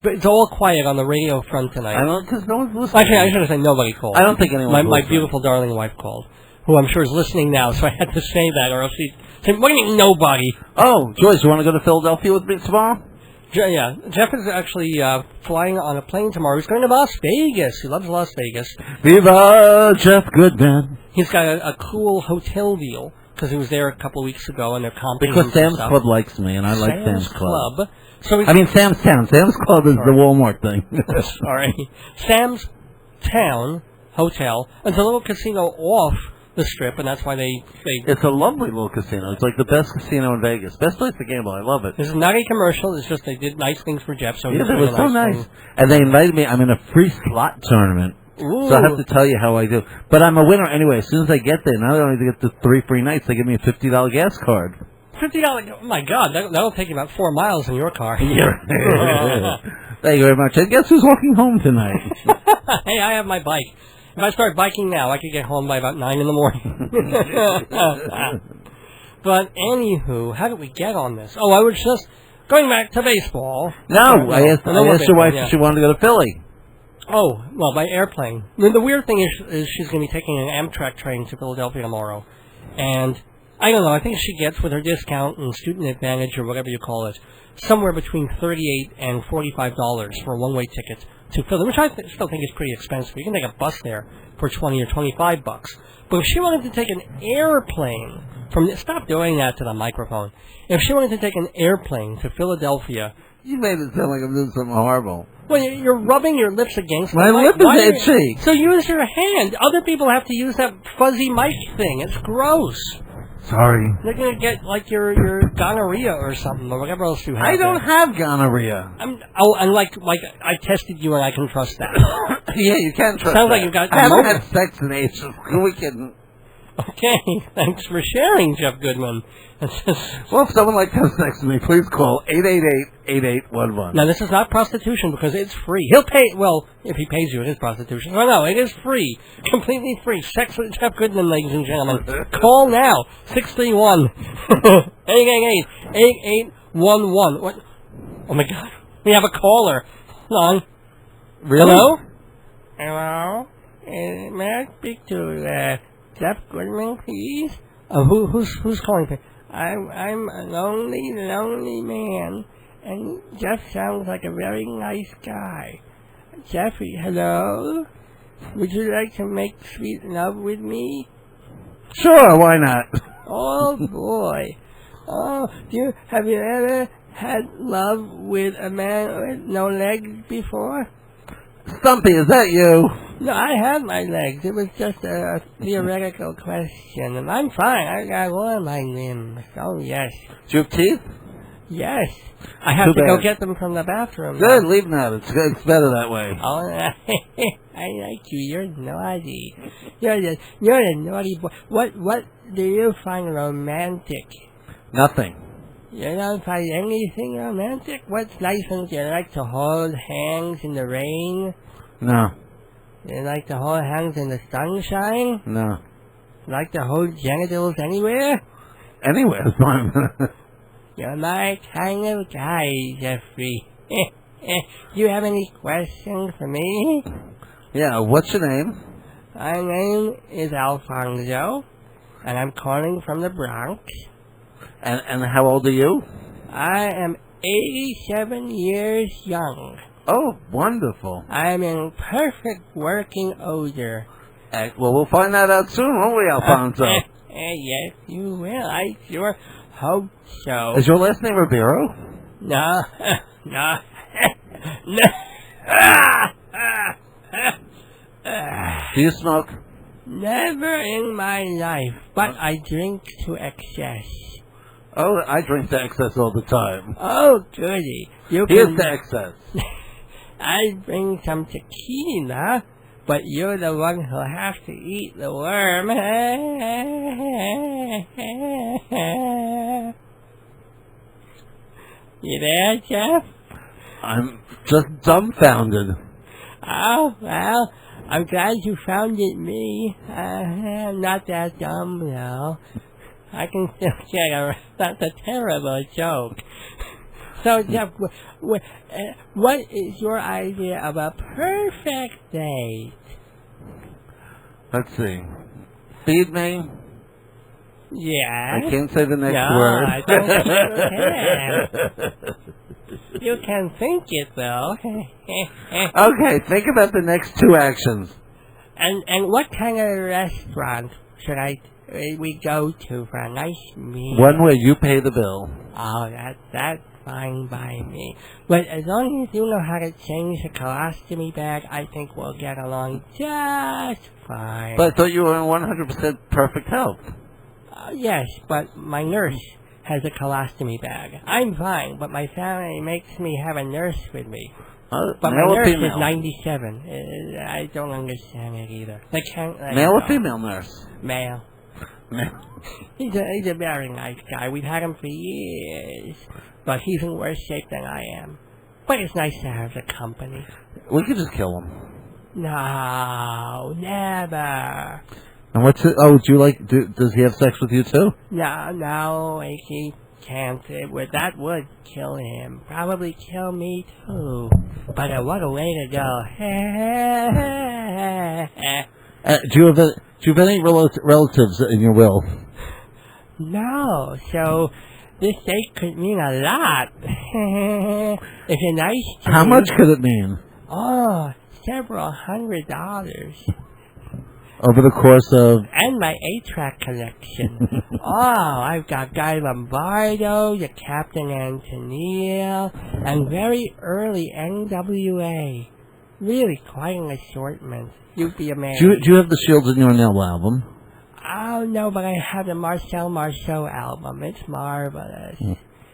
But it's all quiet on the radio front tonight. I don't, because no one's listening. Actually, I should have said nobody called. I don't think anyone's My beautiful, darling wife called, who I'm sure is listening now, so I had to say that, or else she'd say, what do you mean, nobody? Oh, Joyce, you want to go to Philadelphia with me tomorrow? Yeah, Jeff is actually flying on a plane tomorrow. He's going to Las Vegas. He loves Las Vegas. Viva Jeff Goodman. He's got a cool hotel deal, because he was there a couple of weeks ago, and they're comping. Because Sam's Club likes me, and I like Sam's Club. So I mean, Sam's Town. Sam's Club is the Walmart thing. Sorry. Sam's Town Hotel. It's a little casino off the Strip, and that's why they... It's a lovely little casino. It's like the best casino in Vegas. Best place to gamble. I love it. This is not a commercial. It's just they did nice things for Jeff. So yeah, it was so nice. And they invited me. I'm in a free slot tournament. Ooh. So I have to tell you how I do. But I'm a winner anyway. As soon as I get there, not only do I get the 3 free nights, they give me a $50 gas card. $50? Oh, my God. That'll take you about 4 miles in your car. Thank you very much. And guess who's walking home tonight? Hey, I have my bike. If I start biking now, I could get home by about 9 in the morning. But, anywho, how did we get on this? Oh, I was just going back to baseball. No, I asked your wife if she wanted to go to Philly. Oh, well, by airplane. The weird thing is she's going to be taking an Amtrak train to Philadelphia tomorrow. And I don't know, I think she gets with her discount and student advantage or whatever you call it, somewhere between $38 and $45 for a one-way ticket to Philly, which I still think is pretty expensive. You can take a bus there for $20 or $25. But if she wanted to take an airplane stop doing that to the microphone. If she wanted to take an airplane to Philadelphia... You made it sound like I'm doing something horrible. Well, you're rubbing your lips against my lip is itchy. So use your hand. Other people have to use that fuzzy mic thing. It's gross. Sorry. They're going to get, like, your gonorrhea or something, or whatever else you have. I don't have gonorrhea. And like I tested you and I can trust that. Yeah, you can trust Sounds that. like you've got... I haven't had sex in ages. Who are we kidding? Okay, thanks for sharing, Jeff Goodman. Well, if someone like to have sex with me, please call 888-8811. Now, this is not prostitution because it's free. He'll pay, well, if he pays you, it is prostitution. Oh, no, it is free. Completely free. Sex with Jeff Goodman, ladies and gentlemen. Call now. 631-888-8811. What? Oh, my God. We have a caller. Hold on. Really? Hello? Hello? May I speak to Jeff Goodman, please? Who's calling? I'm a lonely man, and Jeff sounds like a very nice guy. Jeffrey, hello? Would you like to make sweet love with me? Sure, why not? Oh, boy. Oh, have you ever had love with a man with no legs before? Stumpy, is that you? No, I have my legs. It was just a theoretical question, and I'm fine. I got all my limbs. Oh, yes. Do you have teeth? Yes. I have to go get them from the bathroom. Good, leave them out. It's better that way. Oh, I like you. You're naughty. You're the naughty boy. What do you find romantic? Nothing. You don't find anything romantic? What's nice and you like to hold hands in the rain? No. You like to hold hands in the sunshine? No. You like to hold genitals anywhere? Anywhere is fine. You're my kind of guy, Jeffrey. Do you have any questions for me? Yeah, what's your name? My name is Alfonso, and I'm calling from the Bronx. And how old are you? I am 87 years young. Oh, wonderful. I'm in perfect working order. Well, we'll find that out soon, won't we, Alfonso? Yes, you will. I sure hope so. Is your last name Ribeiro? No. No. Do you smoke? Never in my life, but I drink to excess. Oh, I drink to excess all the time. Oh, goody. Here's to excess. I bring some tequila, but you're the one who'll have to eat the worm. You there, Jeff? I'm just dumbfounded. Oh, well, I'm glad you founded me. I'm not that dumb, though. I can still get that's a terrible joke. So, Jeff, what is your idea of a perfect date? Let's see. Feed me. Yeah. I can't say the next no, word. I don't think you can. You can think it, though. Okay, think about the next two actions. And what kind of restaurant should we go to for a nice meal? One where you pay the bill. Oh, that's fine by me. But as long as you know how to change the colostomy bag, I think we'll get along just fine. But I thought you were in 100% perfect health. Yes, but my nurse has a colostomy bag. I'm fine, but my family makes me have a nurse with me. But my nurse is 97. I don't understand it either. Male or female nurse? Male. He's a very nice guy. We've had him for years, but he's in worse shape than I am. But it's nice to have the company. We could just kill him. No, never. And what's it? Oh, does he have sex with you too? No, he can't. That would kill him. Probably kill me too. But what a way to go. Do you have any relatives in your will? No, so this date could mean a lot. It's a nice date. How much could it mean? Oh, several $100. Over the course of... And my 8-track collection. I've got Guy Lombardo, the Captain Antonio, and very early NWA. Really quite an assortment. You'd be amazed. Do you have the Shields in Your Nail album? Oh, no, but I have the Marcel Marceau album. It's marvelous.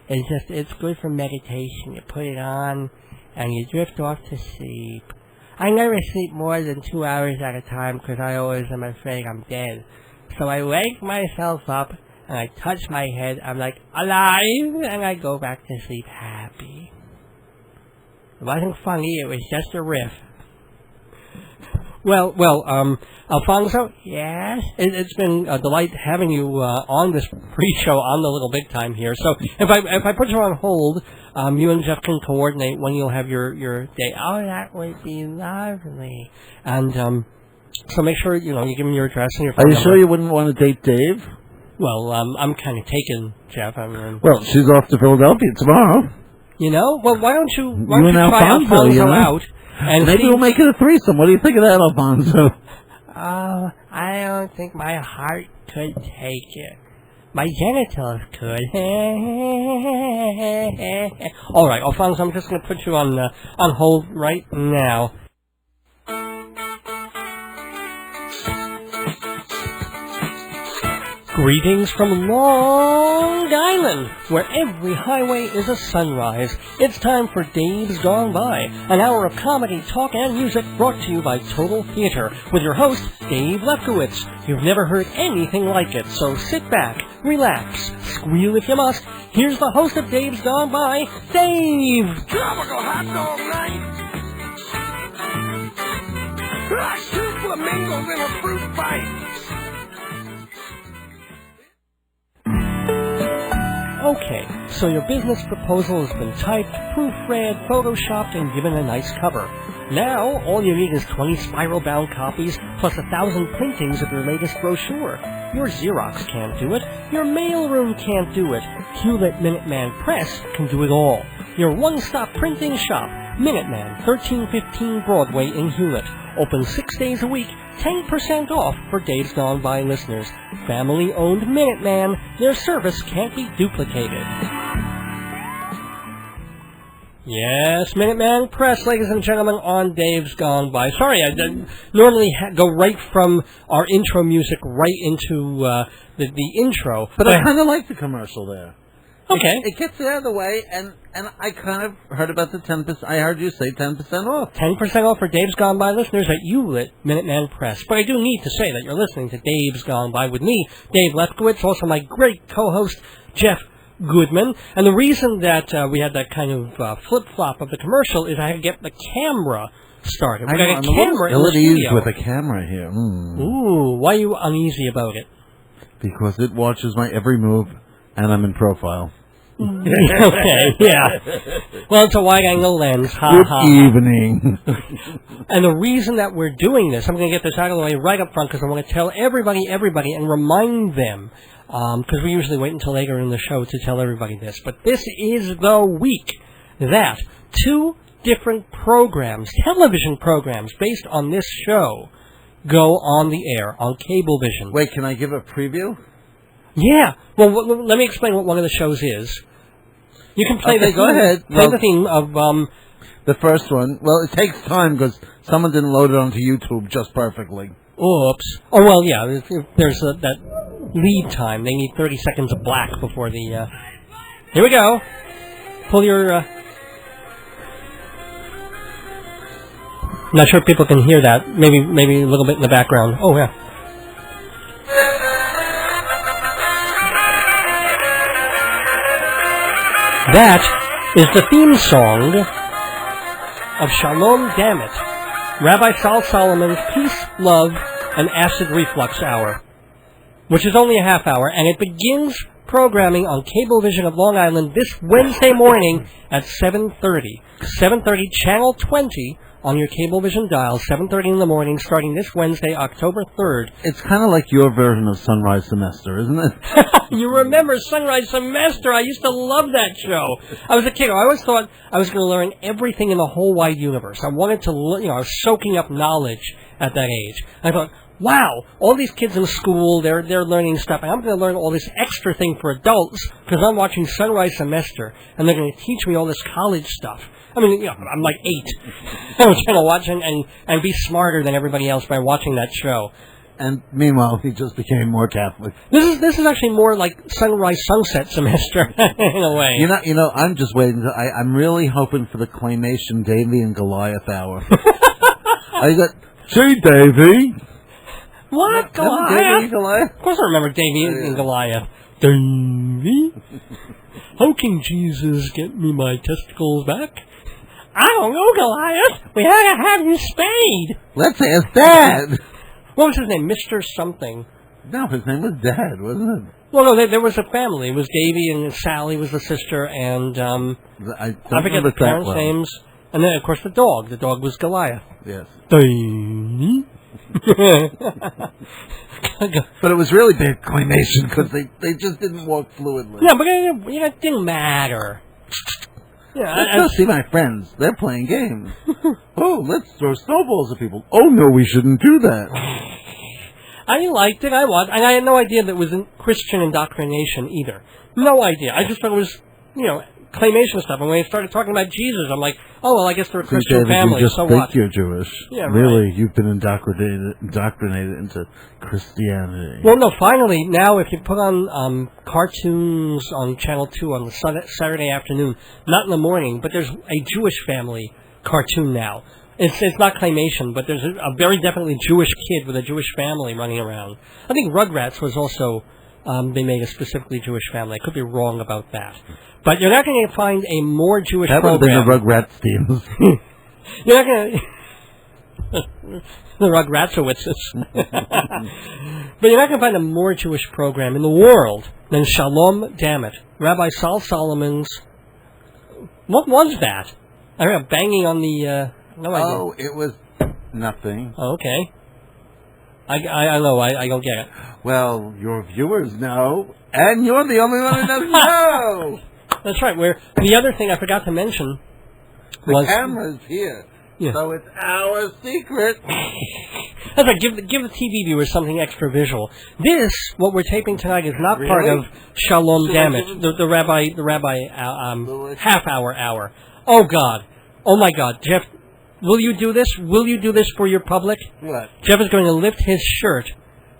It's good for meditation. You put it on, and you drift off to sleep. I never sleep more than 2 hours at a time because I always am afraid I'm dead. So I wake myself up and I touch my head. I'm like, alive! And I go back to sleep happy. It wasn't funny. It was just a riff. Well, Alfonso? Yes? It's been a delight having you on this pre-show on the Little Big Time here. So if I put you on hold, you and Jeff can coordinate when you'll have your day. Oh, that would be lovely. And so make sure, you give him your address and your phone number. Are you number. sure you wouldn't want to date Dave? Well, I'm kind of taken, Jeff. Well, she's off to Philadelphia tomorrow. Well, why don't you try Alfonso out? And maybe we'll make it a threesome. What do you think of that, Alfonso? Oh, I don't think my heart could take it. My genitals could. All right, Alfonso, I'm just going to put you on hold right now. Greetings from Long Island, where every highway is a sunrise. It's time for Dave's Gone By, an hour of comedy, talk, and music brought to you by Total Theater, with your host, Dave Lefkowitz. You've never heard anything like it, so sit back, relax, squeal if you must. Here's the host of Dave's Gone By, Dave! Tropical hot dog night! Like two flamingos in a fruit fight! Okay, so your business proposal has been typed, proofread, photoshopped, and given a nice cover. Now, all you need is 20 spiral-bound copies, plus 1,000 printings of your latest brochure. Your Xerox can't do it. Your mailroom can't do it. Hewlett Minuteman Press can do it all. Your one-stop printing shop, Minuteman, 1315 Broadway in Hewlett. Open 6 days a week, 10% off for Dave's Gone By listeners. Family-owned Minuteman. Their service can't be duplicated. Yes, Minuteman Press, ladies and gentlemen, on Dave's Gone By. Sorry, I normally go right from our intro music right into the intro. But I kind of like the commercial there. Okay. It gets it out of the way, and I kind of heard about the 10%. I heard you say 10% off. 10% off for Dave's Gone By listeners at Hewlett Minuteman Press. But I do need to say that you're listening to Dave's Gone By with me, Dave Lefkowitz, also my great co-host, Jeff Goodman. And the reason that we had that kind of flip-flop of the commercial is I had to get the camera started. We got a camera in the studio. with a camera here. Ooh, why are you uneasy about it? Because it watches my every move, and I'm in profile. Okay, yeah. Well, it's a wide-angle lens. Ha, Good ha, evening. And the reason that we're doing this, I'm going to get this out of the way right up front because I want to tell everybody, and remind them, because we usually wait until later in the show to tell everybody this, but this is the week that 2 different programs, television programs, based on this show, go on the air on Cablevision. Wait, can I give a preview? Yeah. Well, let me explain what one of the shows is. You can play the go ahead. Play the theme of the first one. Well, it takes time because someone didn't load it onto YouTube just perfectly. Oops. Oh well, yeah. There's that lead time. They need 30 seconds of black before the. Here we go. Pull your. Not sure if people can hear that. Maybe a little bit in the background. Oh yeah. That is the theme song of Shalom Dammit, Rabbi Sal Solomon's Peace, Love, and Acid Reflux Hour, which is only a half hour, and it begins programming on Cablevision of Long Island this Wednesday morning at 7:30. 7:30, Channel 20 on your Cablevision dial, 7:30 in the morning, starting this Wednesday, October 3rd. It's kind of like your version of Sunrise Semester, isn't it? You remember Sunrise Semester? I used to love that show. I was a kid. I always thought I was going to learn everything in the whole wide universe. I wanted to, I was soaking up knowledge at that age. I thought, wow, all these kids in school, they're learning stuff, and I'm going to learn all this extra thing for adults because I'm watching Sunrise Semester, and they're going to teach me all this college stuff. I mean, I'm like 8. I was trying to watch and be smarter than everybody else by watching that show. And meanwhile, he just became more Catholic. This is actually more like Sunrise Sunset Semester in a way. You know, I'm just waiting. I'm really hoping for the claymation Davy and Goliath hour. I got, say, Davy. What? Davy, Goliath? Of course I remember Davy and Goliath. Davy? How can Jesus get me my testicles back? I don't know, Goliath. We had to have you spayed. Let's ask Dad. What was his name? Mr. something. No, his name was Dad, wasn't it? Well, no, there was a family. It was Davy and Sally was the sister, and I forget the parents' names. And then, of course, the dog. The dog was Goliath. Yes. Davy. But it was really bad claymation because they just didn't walk fluidly. Yeah, but it didn't matter. Yeah, let's go see my friends. They're playing games. Oh, let's throw snowballs at people. Oh, no, we shouldn't do that. I liked it. I watched, and I had no idea that it was Christian indoctrination either. No idea. I just thought it was, claymation stuff. And when they started talking about Jesus, I'm like, oh, well, I guess they're a Christian family. You just so think what? you're Jewish. Yeah, really, right. You've been indoctrinated into Christianity. Well, no, finally, now if you put on cartoons on Channel 2 on the Saturday afternoon, not in the morning, but there's a Jewish family cartoon now. It's not claymation, but there's a very definitely Jewish kid with a Jewish family running around. I think Rugrats was also, they made a specifically Jewish family. I could be wrong about that. But you're not going to find a more Jewish program. That would have been the Rugrats teams. You're not going to... the Rugratsowitz. But you're not going to find a more Jewish program in the world than Shalom Dammit, Rabbi Sal Solomon's... What was that? I heard banging on the... no idea. Oh, it was nothing. Oh, okay. I know, I don't get it. Well, your viewers know, and you're the only one who doesn't know. That's right. The other thing I forgot to mention was... The camera's here, yeah. So it's our secret. That's right. Give the TV viewers something extra visual. This, what we're taping tonight, is not part of Shalom Dammit, the rabbi half hour. Oh, God. Oh, my God. Jeff, will you do this? Will you do this for your public? What? Jeff is going to lift his shirt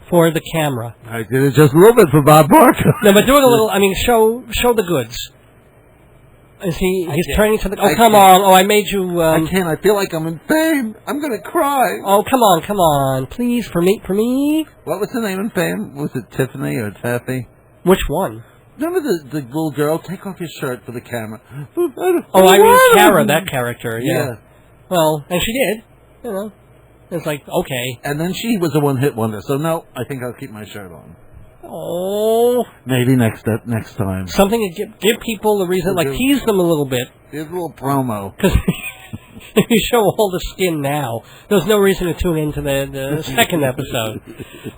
for the camera. I did it just a little bit for Bob Barker. No, but do it a little, show the goods. Is he's turning to the... Oh, come on. Oh, I made you... I can't. I feel like I'm in fame. I'm going to cry. Oh, come on. Please, for me. What was the name in fame? Was it Tiffany or Taffy? Which one? Remember the little girl? Take off your shirt for the camera. Oh, I mean Kara, that character. Yeah. Well, and she did. It's like, okay. And then she was a one-hit wonder. So, no, I think I'll keep my shirt on. Oh. Maybe next time. Something to give people a reason, like tease them a little bit. Here's a little promo. Because if you show all the skin now, there's no reason to tune into the second episode.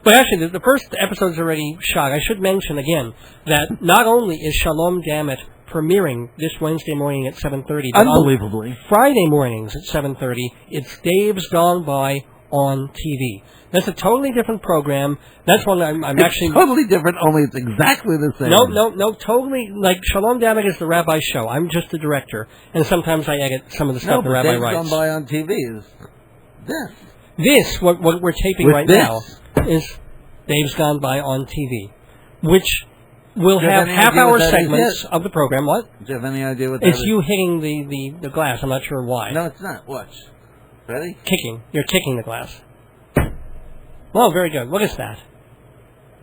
But actually, the first episode's already shot. I should mention again that not only is Shalom Dammit premiering this Wednesday morning at 7:30, but unbelievably, on Friday mornings at 7:30, it's Dave's Gone By on TV. That's a totally different program. That's one I'm actually... totally different, only it's exactly the same. No, totally... Like, Shalom Dammit is the rabbi show. I'm just the director. And sometimes I edit some of the stuff the rabbi writes. Dave's Gone By on TV is this. This, what we're taping With right this? now, is Dave's Gone By on TV, which will have half-hour segments of the program. What? Do you have any idea what that is? It's you hitting the glass. I'm not sure why. No, it's not. Watch. Ready? Kicking. You're kicking the glass. Well, very good. What is that?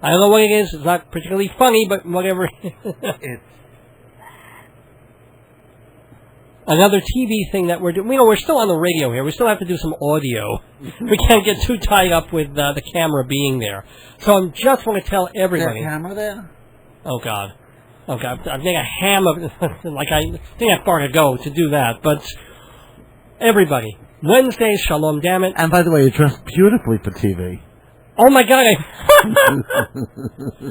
I don't know what it is. It's not particularly funny, but whatever. It's another TV thing that we're doing. You know, we're still on the radio here. We still have to do some audio. We can't get too tied up with the camera being there. So I just want to tell everybody. Is there a camera there? Oh, God. I've made a ham of... like, I think I have far to go to do that. But everybody, Wednesday, Shalom Dammit. And by the way, you dressed beautifully for TV. Oh, my God.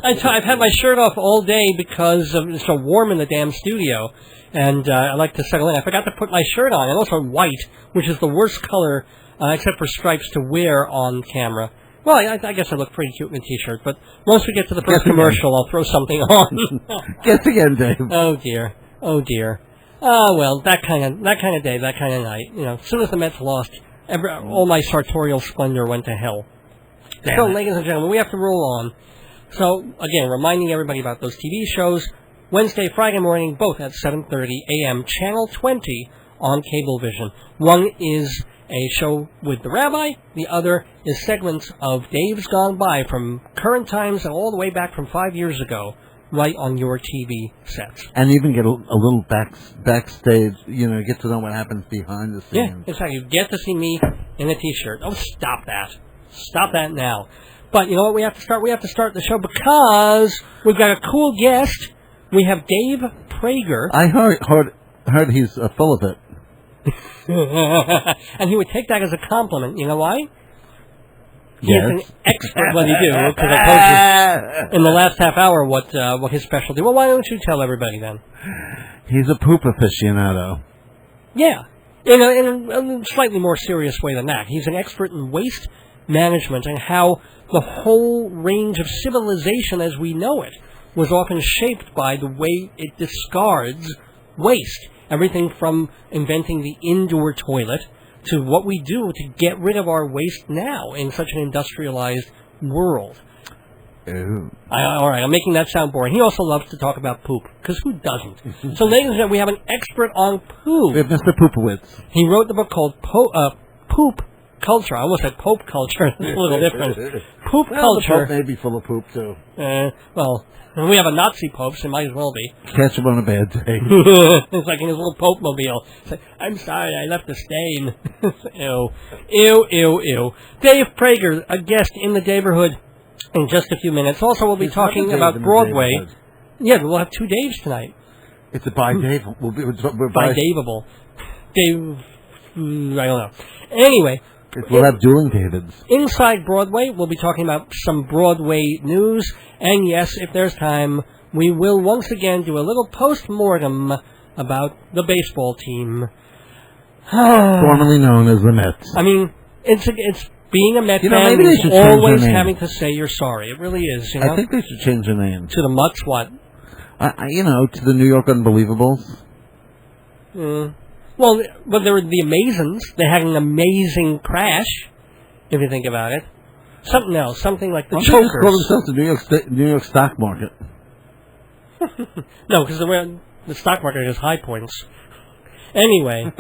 I've had my shirt off all day because it's so warm in the damn studio. And I like to settle in. I forgot to put my shirt on. And also white, which is the worst color, except for stripes, to wear on camera. Well, I guess I look pretty cute in a T-shirt. But once we get to the first commercial, I'll throw something on. Guess again, Dave. Oh, dear. Oh, dear. Oh, well, that kind of day, that kind of night. You know, as soon as the Mets lost, all my sartorial splendor went to hell. So, ladies and gentlemen, we have to roll on. So, again, reminding everybody about those TV shows. Wednesday, Friday morning, both at 7:30 a.m., Channel 20 on Cablevision. One is a show with the rabbi. The other is segments of Dave's Gone By from current times and all the way back from 5 years ago, right on your TV sets. And you even get a little backstage, get to know what happens behind the scenes. Yeah, exactly. You get to see me in a T-shirt. Oh, stop that. Stop that now. But you know what we have to start? We have to start the show because we've got a cool guest. We have Dave Praeger. I heard he's full of it. And he would take that as a compliment. You know why? Yes. He's an expert. What do you do? Because I told you in the last half hour what his specialty. Well, why don't you tell everybody then? He's a poop aficionado. Yeah. In a slightly more serious way than that. He's an expert in waste management and how the whole range of civilization as we know it was often shaped by the way it discards waste. Everything from inventing the indoor toilet to what we do to get rid of our waste now in such an industrialized world. Ooh. All right, I'm making that sound boring. He also loves to talk about poop, because who doesn't? So, ladies and gentlemen, we have an expert on poop. We have Mr. Poopowitz. He wrote the book called Poop Culture. I almost said Pope Culture. It's a little different. Poop Culture. The Pope may be full of poop, too. Well, we have a Nazi Pope, so it might as well be. Catch him on a bad day. It's like in his little Pope mobile. It's like, I'm sorry, I left a stain. Ew. Ew, ew, ew. Dave Praeger, a guest in the Daverhood in just a few minutes. Also, we'll be talking about Broadway. Yeah, we'll have two Daves tonight. It's a bi-Dave. We're bi-Daveable. Dave, I don't know. Anyway. We'll have dueling Davids. Inside Broadway, we'll be talking about some Broadway news. And yes, if there's time, we will once again do a little post-mortem about the baseball team. Formerly known as the Mets. I mean, it's being a Met fan is always having to say you're sorry. It really is. You know? I think they should change their name. To the Mutts, what? To the New York Unbelievables. Well, there were the Amazons. They had an amazing crash, if you think about it. Something else, something like the Chokers. They call themselves the New York stock market. No, because the stock market has high points. Anyway,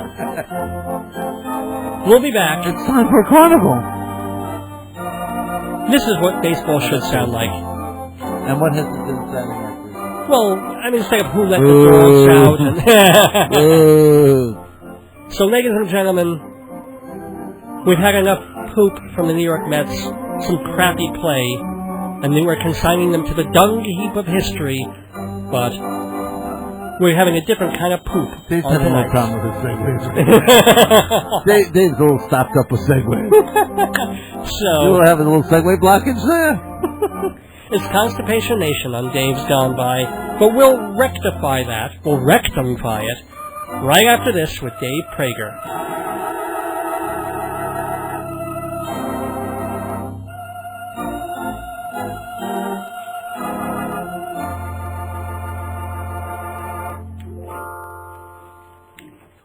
we'll be back. It's time for a carnival. This is what baseball should sound like. And what has it been sounding like? Well, I mean, instead of who let the dogs out. And so, ladies and gentlemen, we've had enough poop from the New York Mets, some crappy play, and then we're consigning them to the dung heap of history, but we're having a different kind of poop. Dave's on having no tonight. problem with his segues. Dave's a little stopped up with segues. So You were having a little segue blockage there? it's Constipation Nation on Dave's Gone By, but we'll rectify that. We'll rectify it right after this with Dave Praeger.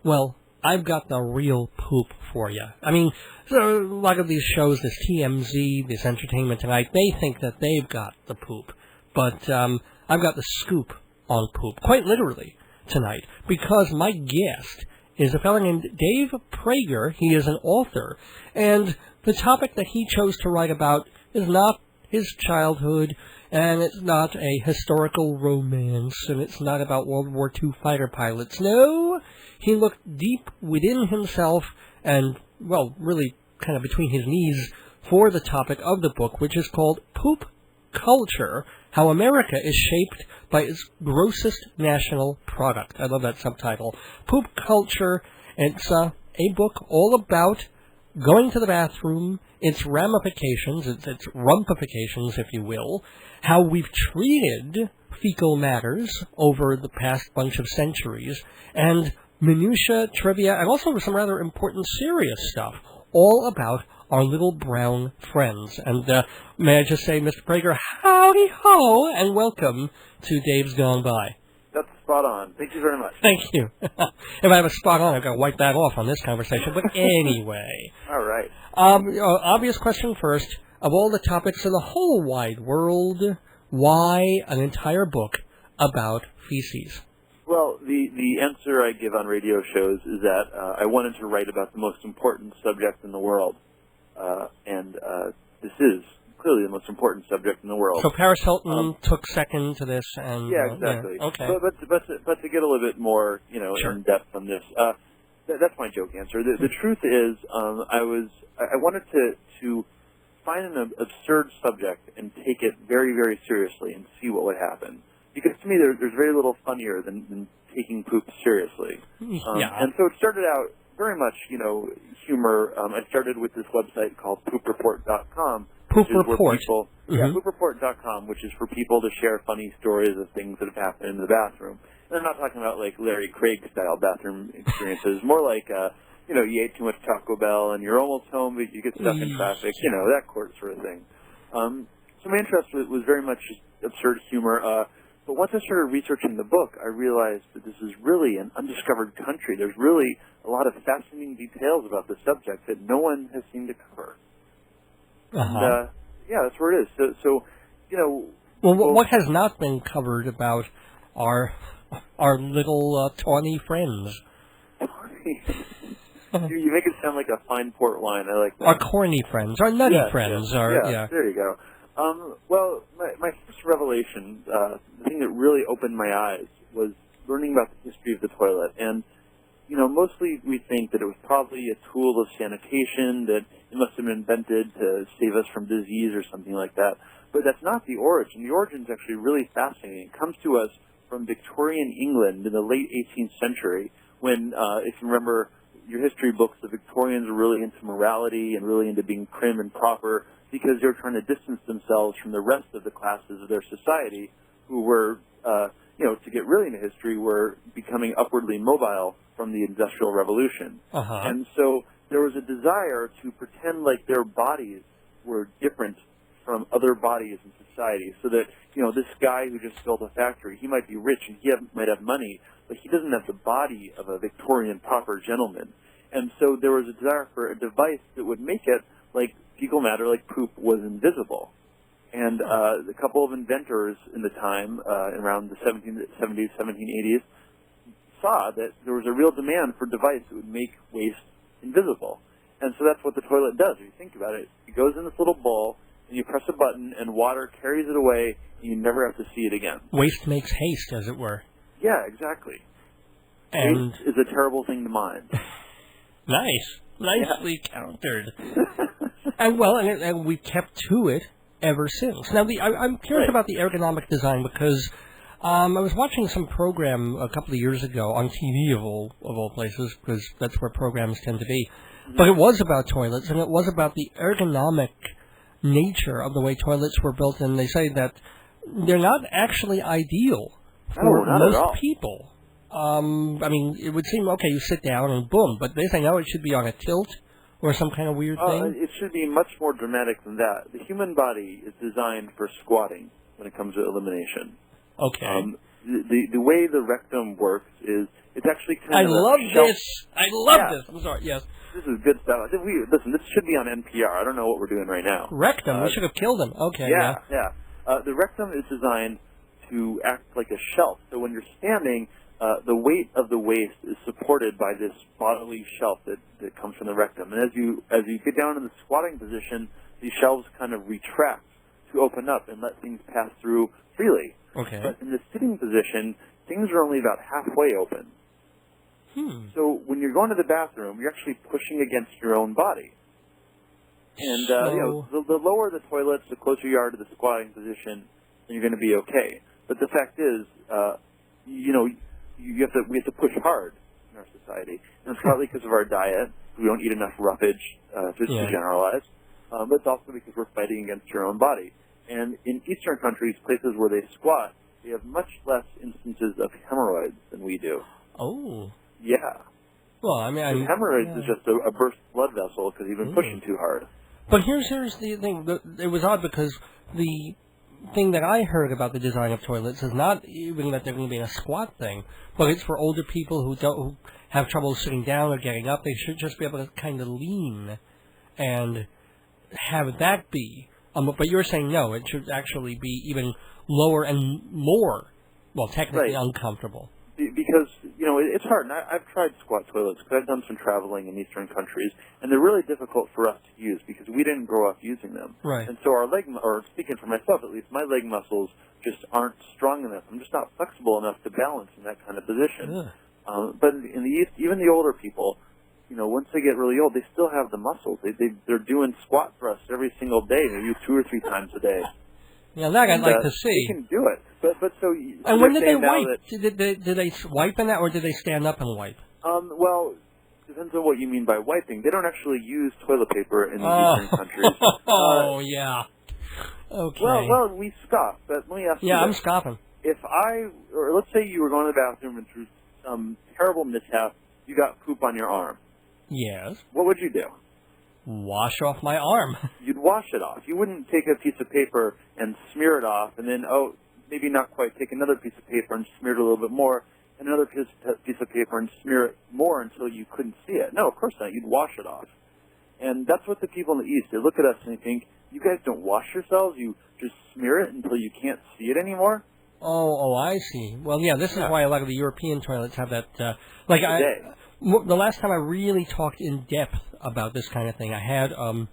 Well, I've got the real poop for you. I mean, so a lot of these shows, this TMZ, this Entertainment Tonight, they think that they've got the poop. But I've got the scoop on poop, quite literally, tonight, because my guest is a fellow named Dave Praeger. He is an author, and the topic that he chose to write about is not his childhood, and it's not a historical romance, and it's not about World War II fighter pilots. No, he looked deep within himself and, well, really kind of between his knees for the topic of the book, which is called Poop Culture, How America is Shaped by Its Grossest National Product. I love that subtitle. Poop Culture, it's a book all about going to the bathroom, its ramifications, its rumpifications, if you will, how we've treated fecal matters over the past bunch of centuries, and minutia, trivia, and also some rather important serious stuff, all about our little brown friends. And may I just say, Mr. Praeger, howdy ho, and welcome to Dave's Gone By. That's spot on. Thank you very much. Thank you. If I have a spot on, I've got to wipe that off on this conversation. But anyway. All right. Obvious question first. Of all the topics in the whole wide world, why an entire book about feces? Well, the answer I give on radio shows is that I wanted to write about the most important subject in the world. And this is clearly the most important subject in the world. So Paris Hilton took second to this, and yeah, exactly. Yeah, okay. But to get a little bit more, Sure. in depth on this, that's my joke answer. The truth is, I wanted to find an absurd subject and take it very, very seriously and see what would happen. Because to me, there's very little funnier than taking poop seriously. Yeah. And so it started out very much, humor. I started with this website called PoopReport.com. Poop which is where Report. people, yeah, PoopReport.com, which is for people to share funny stories of things that have happened in the bathroom. And I'm not talking about like Larry Craig-style bathroom experiences. More like, you ate too much Taco Bell and you're almost home, but you get stuck in traffic. That sort of thing. So my interest was very much just absurd humor. But once I started researching the book, I realized that this is really an undiscovered country. There's really a lot of fascinating details about the subject that no one has seemed to cover. Uh-huh. And, that's where it is. So Well, what has not been covered about our little tawny friends? You make it sound like a fine port wine. I like that. Our corny friends, our nutty friends. Yeah, there you go. Well, my first revelation, the thing that really opened my eyes, was learning about the history of the toilet. And, mostly we think that it was probably a tool of sanitation, that it must have been invented to save us from disease or something like that. But that's not the origin. The origin is actually really fascinating. It comes to us from Victorian England in the late 18th century when, if you remember your history books, the Victorians were really into morality and really into being prim and proper because they were trying to distance themselves from the rest of the classes of their society who were, to get really into history, were becoming upwardly mobile from the Industrial Revolution. Uh-huh. And so there was a desire to pretend like their bodies were different from other bodies in society, so that, this guy who just built a factory, he might be rich and might have money, but he doesn't have the body of a Victorian proper gentleman. And so there was a desire for a device that would make it like fecal matter, like poop, was invisible. And a couple of inventors in the time, around the 1770s, 1780s, saw that there was a real demand for a device that would make waste invisible. And so that's what the toilet does. If you think about it, it goes in this little bowl, and you press a button, and water carries it away, and you never have to see it again. Waste makes haste, as it were. Yeah, exactly. And waste is a terrible thing to mind. Nicely countered. And we kept to it ever since. Now, I'm curious about the ergonomic design because I was watching some program a couple of years ago on TV of all places, because that's where programs tend to be. But it was about toilets, and it was about the ergonomic nature of the way toilets were built, and they say that they're not actually ideal for most people. I mean, it would seem, okay, you sit down and boom, but they say, no, it should be on a tilt or some kind of weird thing. It should be much more dramatic than that. The human body is designed for squatting when it comes to elimination. Okay. The way the rectum works is it's actually kind I of love this. I love this. I'm sorry. Yes. This is good stuff. Listen, this should be on NPR. I don't know what we're doing right now. Rectum. We should have killed him. Okay. Yeah. The rectum is designed to act like a shelf. So when you're standing, the weight of the waist is supported by this bodily shelf that comes from the rectum. And as you get down in the squatting position, these shelves kind of retract to open up and let things pass through freely. Okay. But in the sitting position, things are only about halfway open. So when you're going to the bathroom, you're actually pushing against your own body. And the lower the toilets, the closer you are to the squatting position, then you're going to be okay. But the fact is, we have to push hard in our society, and it's partly because of our diet. We don't eat enough roughage, to generalize, but it's also because we're fighting against your own body. And in Eastern countries, places where they squat, they have much less instances of hemorrhoids than we do. Oh. Yeah. Well, I mean, hemorrhoids is just a burst blood vessel because you've been pushing too hard. But here's the thing. It was odd because the thing that I heard about the design of toilets is not even that they're going to be a squat thing, but it's for older people who have trouble sitting down or getting up. They should just be able to kind of lean and have that be. But you're saying no, it should actually be even lower and more, well, technically uncomfortable. Because, it's hard. And I've tried squat toilets because I've done some traveling in Eastern countries, and they're really difficult for us to use because we didn't grow up using them. Right. And so speaking for myself at least, my leg muscles just aren't strong enough. I'm just not flexible enough to balance in that kind of position. But in the East, even the older people, once they get really old, they still have the muscles. They're doing squat thrusts every single day, maybe 2 or 3 times a day. Yeah, that I'd like to see. They can do it. But so and when did they wipe? Did they wipe in that, or did they stand up and wipe? Well, depends on what you mean by wiping. They don't actually use toilet paper in the Eastern countries. Yeah. Okay. Well, we scoff, but let me ask you. Yeah, I'm scoffing. Or let's say you were going to the bathroom and through some terrible mishap, you got poop on your arm. Yes. What would you do? Wash off my arm. You'd wash it off. You wouldn't take a piece of paper and smear it off, and then, maybe not quite, take another piece of paper and smear it a little bit more, and another piece of paper and smear it more until you couldn't see it. No, of course not. You'd wash it off. And that's what the people in the East, they look at us and they think, you guys don't wash yourselves, you just smear it until you can't see it anymore? Oh, I see. Well, yeah, this is why a lot of the European toilets have that, the last time I really talked in depth about this kind of thing, I had a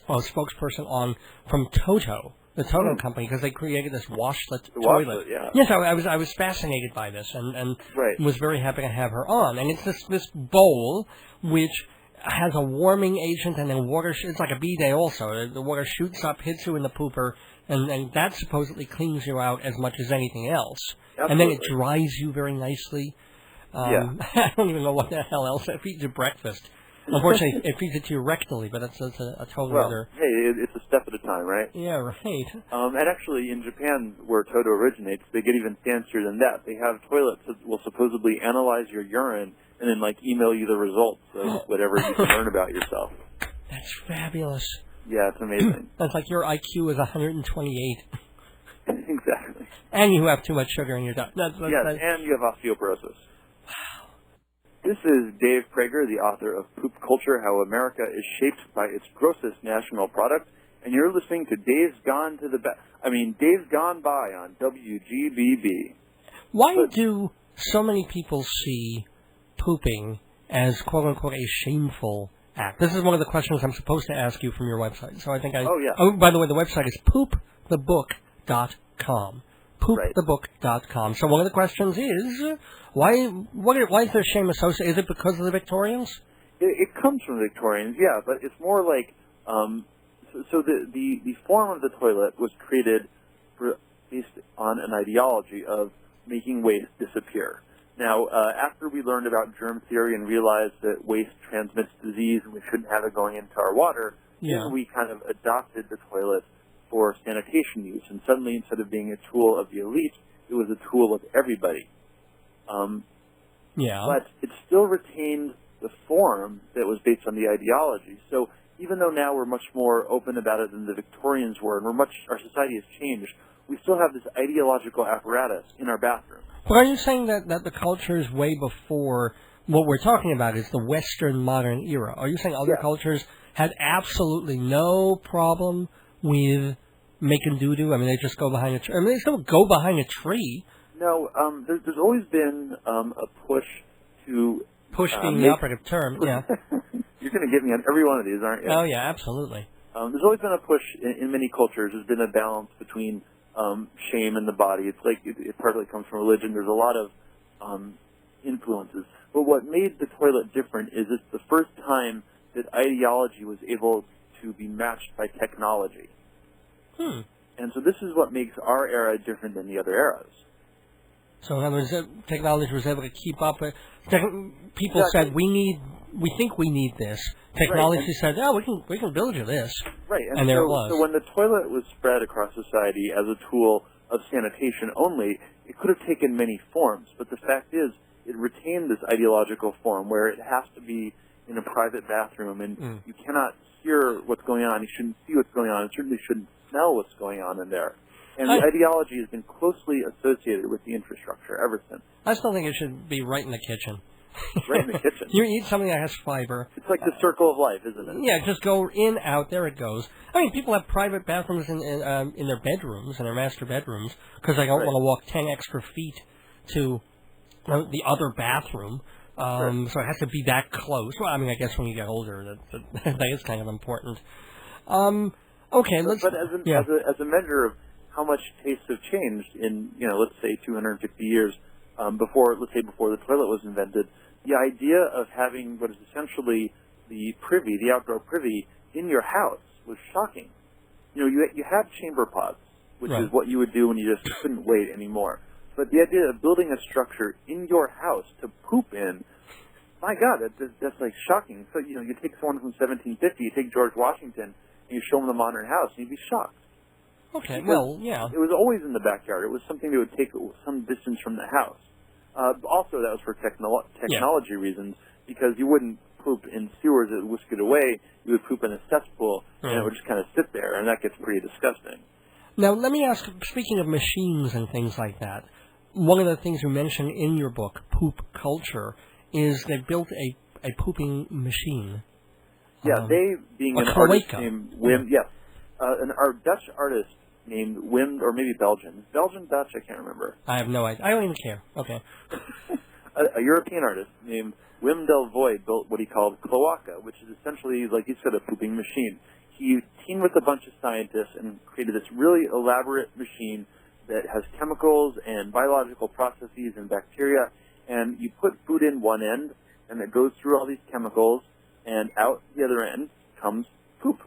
spokesperson on from Toto, the Toto company, because they created this washlet toilet. Yes, I was fascinated by this, and was very happy to have her on. And it's this bowl which has a warming agent, and then water. It's like a bidet also. The water shoots up, hits you in the pooper, and that supposedly cleans you out as much as anything else. Absolutely. And then it dries you very nicely. I don't even know what the hell else. It feeds you breakfast. Unfortunately, it feeds it to you rectally, but that's a total other... Hey, it's a step at a time, right? Yeah, right. And actually, in Japan, where Toto originates, they get even fancier than that. They have toilets that will supposedly analyze your urine and then, email you the results of whatever you can learn about yourself. That's fabulous. Yeah, it's amazing. That's like your IQ is 128. Exactly. And you have too much sugar in your diet. And you have osteoporosis. This is Dave Praeger, the author of Poop Culture, How America is Shaped by Its Grossest National Product, and you're listening to Dave's Gone By on WGBB. Why do so many people see pooping as, quote-unquote, a shameful act? This is one of the questions I'm supposed to ask you from your website. So I think by the way, the website is poopthebook.com. Poopthebook.com. So one of the questions is, why is there shame associated? Is it because of the Victorians? It comes from the Victorians, yeah, but it's more like So the form of the toilet was created based on an ideology of making waste disappear. Now, after we learned about germ theory and realized that waste transmits disease and we shouldn't have it going into our water, then we kind of adopted the toilet for sanitation use. And suddenly, instead of being a tool of the elite, it was a tool of everybody. But it still retained the form that was based on the ideology. So even though now we're much more open about it than the Victorians were, and our society has changed, we still have this ideological apparatus in our bathroom. But are you saying that the culture is way before what we're talking about is the Western modern era? Are you saying other cultures had absolutely no problem with making doo-doo? I mean, they just go behind a tree. I mean, they still go behind a tree. No, there's always been a push to... Push being the operative term, yeah. You're going to get me on every one of these, aren't you? Oh, yeah, absolutely. There's always been a push in many cultures. There's been a balance between shame and the body. It's like it partly comes from religion. There's a lot of influences. But what made the toilet different is it's the first time that ideology was able to be matched by technology. And so this is what makes our era different than the other eras. So in other words, technology was able to keep up. People said, we think we need this. Technology said, we can build you this. Right, and there it was. So when the toilet was spread across society as a tool of sanitation only, it could have taken many forms. But the fact is, it retained this ideological form where it has to be in a private bathroom, and you cannot hear what's going on. You shouldn't see what's going on. You certainly shouldn't smell what's going on in there. And the ideology has been closely associated with the infrastructure ever since. I still think it should be right in the kitchen. Right in the kitchen. You eat something that has fiber. It's like the circle of life, isn't it? Yeah, just go in, out, there it goes. I mean, people have private bathrooms in their bedrooms, in their master bedrooms, because they don't want to walk 10 extra feet to the other bathroom. So it has to be that close. Well, I mean, I guess when you get older, that is kind of important. Okay, let's... But as a measure of how much tastes have changed in, let's say 250 years before the toilet was invented, the idea of having what is essentially the outdoor privy in your house was shocking. You had chamber pots, which is what you would do when you just couldn't wait anymore. But the idea of building a structure in your house to poop in, my God, that's like shocking. So, you take someone from 1750, you take George Washington, and you show him the modern house, and you'd be shocked. Okay, because yeah. It was always in the backyard. It was something that would take some distance from the house. Also, that was for technology reasons, because you wouldn't poop in sewers that would whisk it away. You would poop in a cesspool, and it would just kind of sit there, and that gets pretty disgusting. Now, let me ask, speaking of machines and things like that, one of the things you mention in your book, Poop Culture, is they built a pooping machine. Yeah, they being an artist named Wim, an Dutch artist named Wim, or maybe Belgian. Belgian, Dutch, I can't remember. I have no idea. I don't even care. Okay. A European artist named Wim Delvoye built what he called cloaca, which is essentially, like you said, a pooping machine. He teamed with a bunch of scientists and created this really elaborate machine that has chemicals and biological processes and bacteria, and you put food in one end, and it goes through all these chemicals, and out the other end comes poop.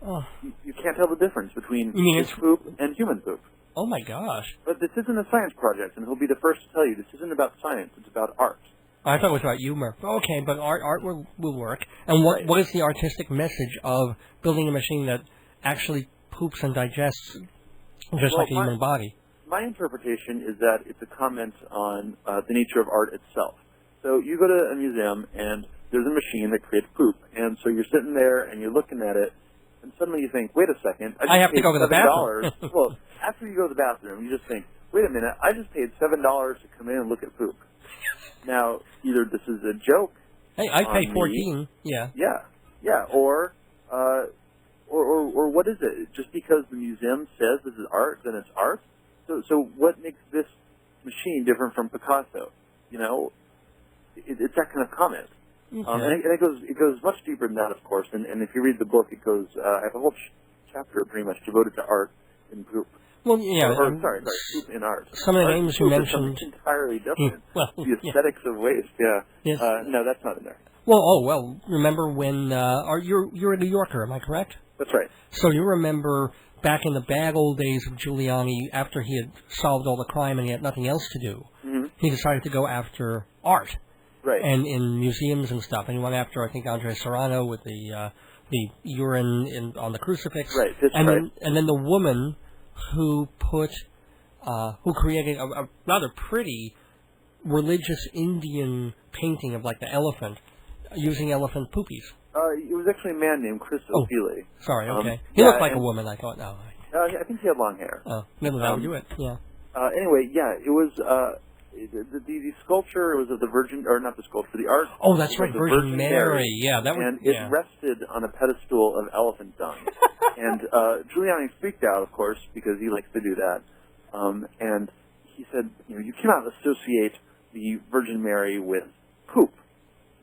Oh. You can't tell the difference between fish poop and human poop. Oh, my gosh. But this isn't a science project, and he'll be the first to tell you this isn't about science, it's about art. I thought it was about humor. Okay, but art will work. And what is the artistic message of building a machine that actually poops and digests just like a human body? My interpretation is that it's a comment on the nature of art itself. So you go to a museum, and there's a machine that creates poop. And so you're sitting there, and you're looking at it, and suddenly you think, wait a second. I have to go to the bathroom. Well, after you go to the bathroom, you just think, wait a minute, I just paid $7 to come in and look at poop. Now, either this is a joke. Hey, I pay $14. Yeah. Yeah. Or what is it? Just because the museum says this is art, then it's art? So what makes this machine different from Picasso? It's that kind of comment. Okay. And it goes much deeper than that, of course. And if you read the book, it goes. I have a whole chapter pretty much devoted to art and poop. Well, yeah. Sorry, poop in art. Some of the names you mentioned entirely different. The aesthetics of waste. Yeah. Yes. No, that's not in there. Well, remember when you're a New Yorker? Am I correct? That's right. So you remember back in the bad old days of Giuliani, after he had solved all the crime and he had nothing else to do, he decided to go after art. Right. And in museums and stuff. And he went after, I think, Andre Serrano with the urine on the crucifix. Right. And then the woman who created a rather pretty religious Indian painting of like the elephant, using elephant poopies. It was actually a man named Chris O'Feely. Sorry, okay. He looked like a woman, I thought. No. I think he had long hair. Oh, maybe that would do it, yeah. Anyway, yeah, it was, the sculpture was of the Virgin, or not the sculpture, the art. Oh, that's right, Virgin Mary. Yeah, that was, and it rested on a pedestal of elephant dung. And Giuliani freaked out, of course, because he likes to do that. And he said, you cannot associate the Virgin Mary with poop.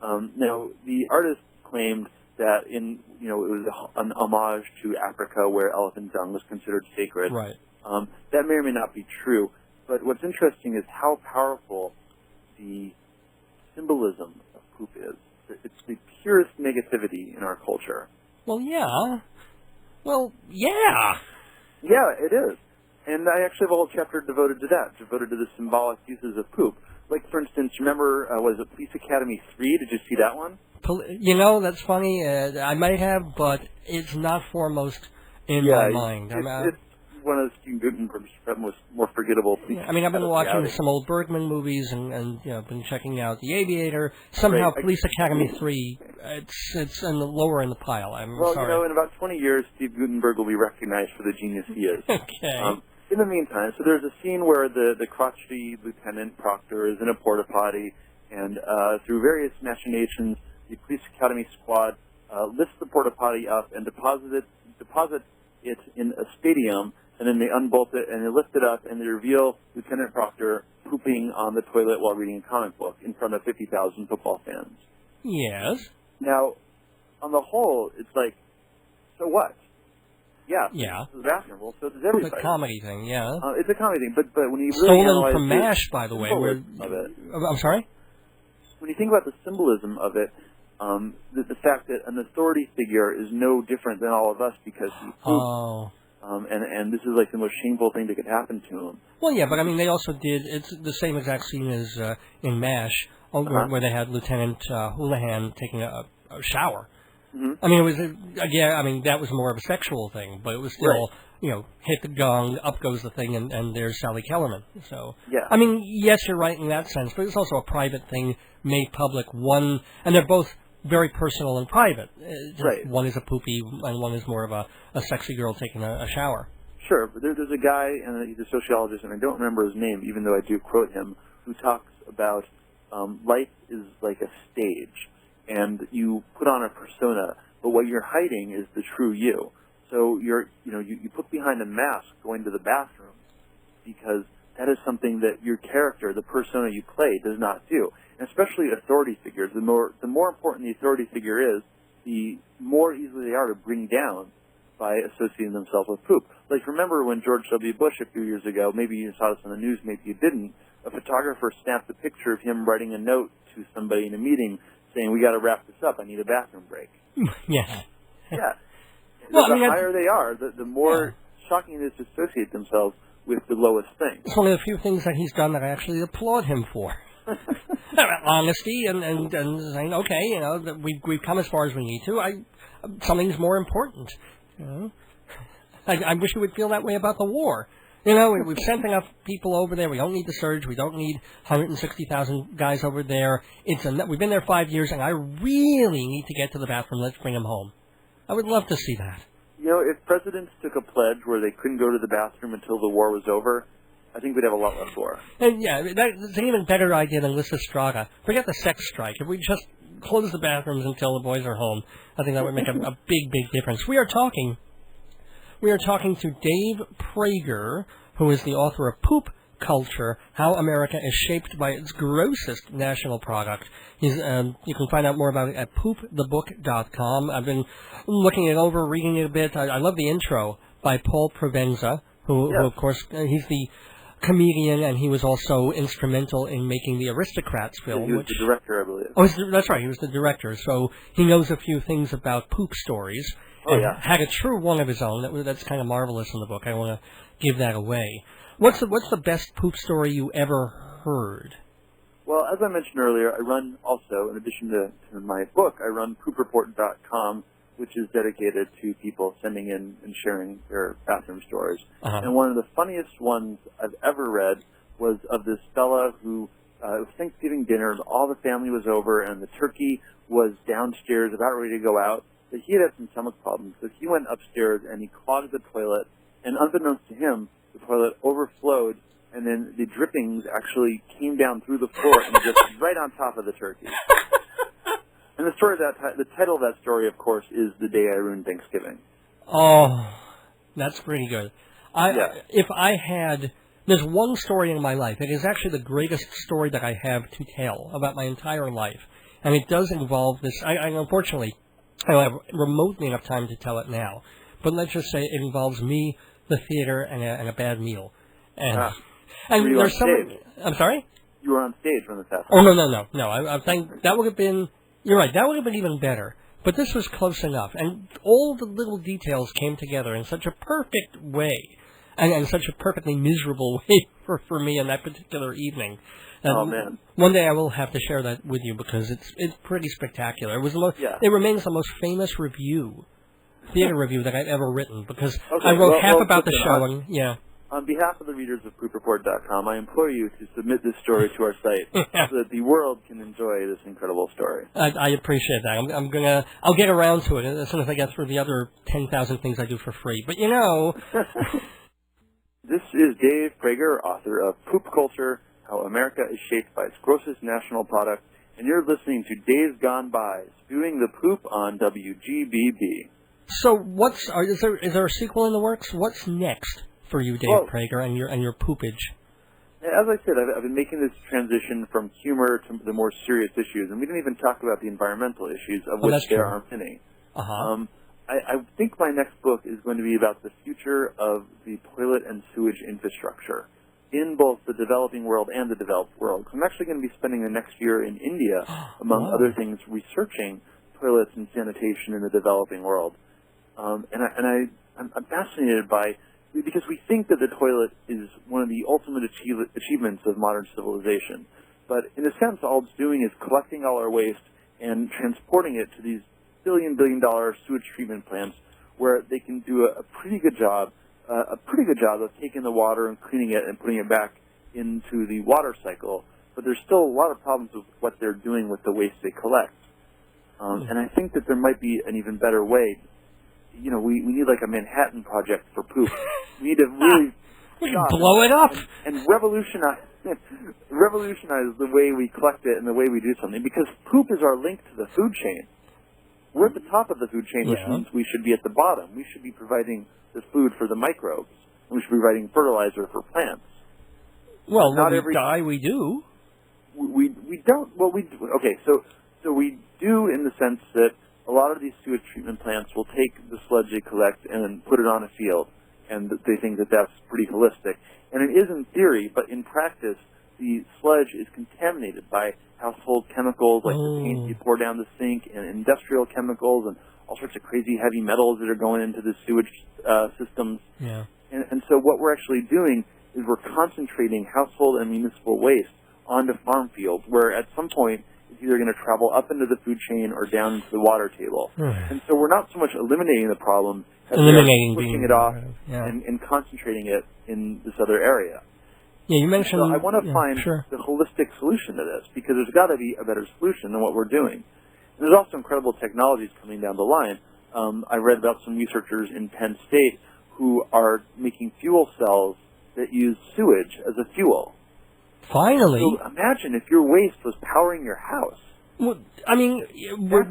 Now, the artist claimed that it was an homage to Africa where elephant dung was considered sacred. Right. That may or may not be true, but what's interesting is how powerful the symbolism of poop is. It's the purest negativity in our culture. Well, yeah. Yeah, it is. And I actually have a whole chapter devoted to that, devoted to the symbolic uses of poop. Like, for instance, remember, was it Police Academy 3? Did you see that one? That's funny. I might have, but it's not foremost in my mind. It's one of Steve Gutenberg's more forgettable. I've been watching some old Bergman movies and been checking out The Aviator. Somehow, Police Academy 3, it's lower in the pile. Sorry. In about 20 years, Steve Gutenberg will be recognized for the genius he is. Okay. In the meantime, so there's a scene where the crotchety Lieutenant Proctor is in a porta potty, and through various machinations, the Police Academy squad lifts the porta potty up and deposit it in a stadium, and then they unbolt it and they lift it up and they reveal Lieutenant Proctor pooping on the toilet while reading a comic book in front of 50,000 football fans. Yes. Now, on the whole, it's like, so what? Yeah. Yeah. It's the bathroom. Well, so does everybody. It's a comedy thing, yeah. It's a comedy thing, but when you really Stolen from MASH, by the way. I'm sorry? When you think about the symbolism of it, the fact that an authority figure is no different than all of us because he poops. Oh. And this is like the most shameful thing that could happen to him. Well, yeah, but they also did, it's the same exact scene as in MASH, where they had Lieutenant Houlihan taking a shower. Mm-hmm. It was, that was more of a sexual thing, but it was still, hit the gong, up goes the thing, and there's Sally Kellerman. So, yeah. Yes, you're right in that sense, but it's also a private thing made public. And they're both very personal and private. Right. One is a poopy, and one is more of a sexy girl taking a shower. Sure, but there's a guy, and he's a sociologist, and I don't remember his name, even though I do quote him, who talks about life is like a stage, and you put on a persona, but what you're hiding is the true you. So you put behind a mask going to the bathroom because that is something that your character, the persona you play, does not do. And especially authority figures, the more important the authority figure is, the more easily they are to bring down by associating themselves with poop. Like, remember when George W. Bush a few years ago, maybe you saw this on the news, maybe you didn't, a photographer snapped a picture of him writing a note to somebody in a meeting saying, "We got to wrap this up. I need a bathroom break." Yeah. Yeah. Well, the higher they are, the more shocking it is to associate themselves with the lowest thing. It's one of the few things that he's done that I actually applaud him for. Honesty and saying, okay, that we've come as far as we need to. Something's more important. I wish we would feel that way about the war. We've sent enough people over there. We don't need the surge. We don't need 160,000 guys over there. We've been there 5 years, and I really need to get to the bathroom. Let's bring them home. I would love to see that. If presidents took a pledge where they couldn't go to the bathroom until the war was over, I think we'd have a lot less war. And that's an even better idea than Lyssa Strada. Forget the sex strike. If we just close the bathrooms until the boys are home, I think that would make a big, big difference. We are talking to Dave Praeger, who is the author of Poop Culture, How America is Shaped by Its Grossest National Product. You can find out more about it at poopthebook.com. I've been looking it over, reading it a bit. I love the intro by Paul Provenza, who of course, he's the comedian, and he was also instrumental in making the Aristocrats film. He was the director, I believe. Oh, that's right, he was the director, so he knows a few things about poop stories. Oh, yeah. Had a true one of his own. That's kind of marvelous in the book. I want to give that away. What's the best poop story you ever heard? Well, as I mentioned earlier, I run also, in addition to my book, I run poopreport.com, which is dedicated to people sending in and sharing their bathroom stories. Uh-huh. And one of the funniest ones I've ever read was of this fella who, it was Thanksgiving dinner, and all the family was over, and the turkey was downstairs about ready to go out. But he had some stomach problems, so he went upstairs and he clogged the toilet, and unbeknownst to him, the toilet overflowed, and then the drippings actually came down through the floor and just right on top of the turkey. And the story the title of that story, of course, is "The Day I Ruined Thanksgiving." Oh, that's pretty good. Yeah. If I had, there's one story in my life. It is actually the greatest story that I have to tell about my entire life, and it does involve this. I unfortunately, I don't have remotely enough time to tell it now, but let's just say it involves me, the theater, and a bad meal. And Were you there's on some. stage? I'm sorry. You were on stage when this happened. Oh no! I think that would have been. You're right. That would have been even better. But this was close enough, and all the little details came together in such a perfect way, and such a perfectly miserable way for me in that particular evening. Oh man! One day I will have to share that with you because it's pretty spectacular. It was It remains the most famous theater review that I've ever written because I wrote half about the show and On behalf of the readers of poopreport.com, I implore you to submit this story to our site so that the world can enjoy this incredible story. I appreciate that. I'll get around to it as soon as I get through the other 10,000 things I do for free. But This is Dave Praeger, author of Poop Culture: How America is Shaped by Its Grossest National Product, and you're listening to Days Gone By, Spewing the Poop on WGBB. So is there a sequel in the works? What's next for you, Dave Praeger, and your poopage? As I said, I've been making this transition from humor to the more serious issues, and we didn't even talk about the environmental issues, of which there are many. Uh-huh. I think my next book is going to be about the future of the toilet and sewage infrastructure in both the developing world and the developed world. I'm actually going to be spending the next year in India, among other things, researching toilets and sanitation in the developing world. I'm fascinated by, because we think that the toilet is one of the ultimate achievements of modern civilization. But in a sense, all it's doing is collecting all our waste and transporting it to these $billion sewage treatment plants where they can do a pretty good job of taking the water and cleaning it and putting it back into the water cycle. But there's still a lot of problems with what they're doing with the waste they collect. And I think that there might be an even better way. We need like a Manhattan Project for poop. We need to really blow it up and revolutionize the way we collect it and the way we do something, because poop is our link to the food chain. We're at the top of the food chain, which means we should be at the bottom. We should be providing the food for the microbes. We should be providing fertilizer for plants. Well, not when we die, we do. We don't. Well, we do. Okay, so we do in the sense that a lot of these sewage treatment plants will take the sludge they collect and then put it on a field, and they think that that's pretty holistic. And it is in theory, but in practice, the sludge is contaminated by household chemicals like the paint you pour down the sink, and industrial chemicals, and all sorts of crazy heavy metals that are going into the sewage systems. Yeah. And so what we're actually doing is we're concentrating household and municipal waste onto farm fields, where at some point it's either going to travel up into the food chain or down into the water table. And so we're not so much eliminating the problem as pushing it off and concentrating it in this other area. Yeah, you mentioned... So I want to find the holistic solution to this, because there's got to be a better solution than what we're doing. And there's also incredible technologies coming down the line. I read about some researchers in Penn State who are making fuel cells that use sewage as a fuel. Finally. So imagine if your waste was powering your house. Well, I mean,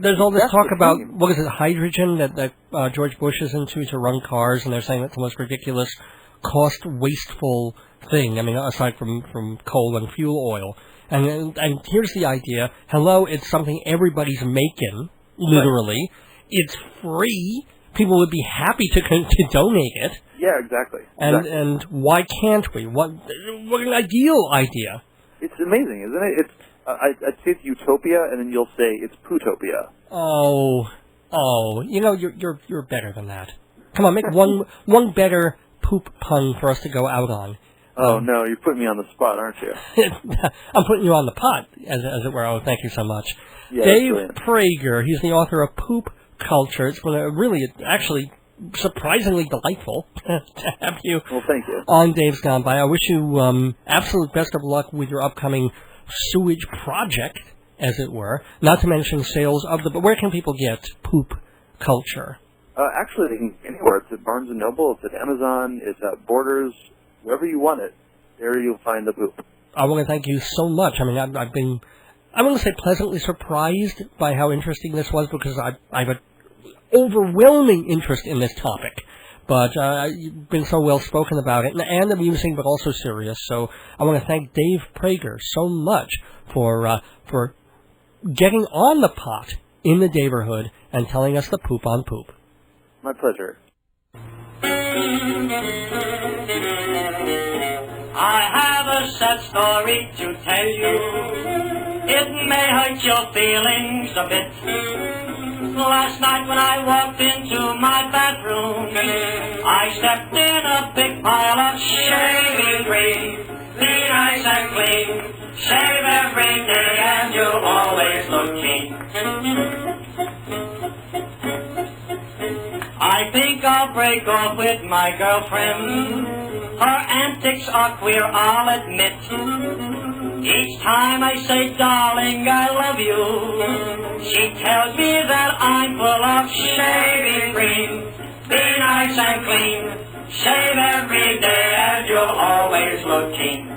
there's all this talk about, what is it, hydrogen that George Bush is into to run cars, and they're saying that's the most ridiculous, cost-wasteful thing, I mean, aside from coal and fuel oil. And here's the idea. Hello, it's something everybody's making, literally. Right. It's free. People would be happy to donate it. Yeah, exactly. And why can't we? What an ideal idea. It's amazing, isn't it? I'd say it's utopia, and then you'll say it's pootopia. Oh, Oh, you're better than that. Come on, make one better poop pun for us to go out on. Oh, no, you're putting me on the spot, aren't you? I'm putting you on the pot, as it were. Oh, thank you so much. Yeah, Dave brilliant. Praeger, he's the author of Poop Culture. It's been actually surprisingly delightful to have you Well, thank you. on Dave's Gone By. I wish you absolute best of luck with your upcoming sewage project, as it were, not to mention sales of the... But where can people get Poop Culture? Actually, they can get anywhere. It's at Barnes & Noble, it's at Amazon, it's at Borders, wherever you want it. There you'll find the poop. I want to thank you so much. I mean, I've been, I want to say pleasantly surprised by how interesting this was, because I have an overwhelming interest in this topic. But you've been so well spoken about it, and amusing, but also serious. So I want to thank Dave Praeger so much for getting on the pot in the neighborhood and telling us the poop on poop. My pleasure. I have a sad story to tell you. It may hurt your feelings a bit. Last night when I walked into my bathroom, I stepped in a big pile of shaving cream. Be nice and clean, shave every day and you'll always look keen. I think I'll break off with my girlfriend. Her antics are queer, I'll admit. Each time I say, darling, I love you, she tells me that I'm full of shaving cream. Be nice and clean, shave every day and you'll always look keen.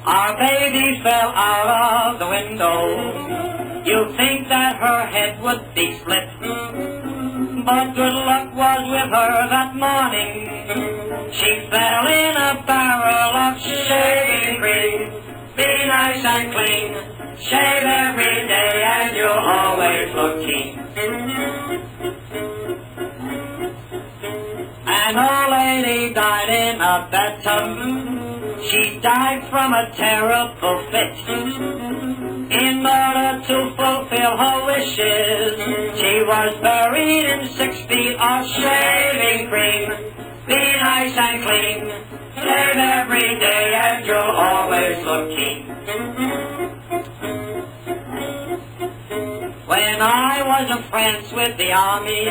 Our baby fell out of the window. You'd think that her head would be split, but good luck was with her that morning. She fell in a barrel of shaving cream. Be nice and clean, shave every day and you'll always look keen. An old lady died in a bathtub. She died from a terrible fit. In order to fulfill her wishes, she was buried in 6 feet of shaving cream. Be nice and clean, shave every day and you'll always look keen. When I was in France with the army,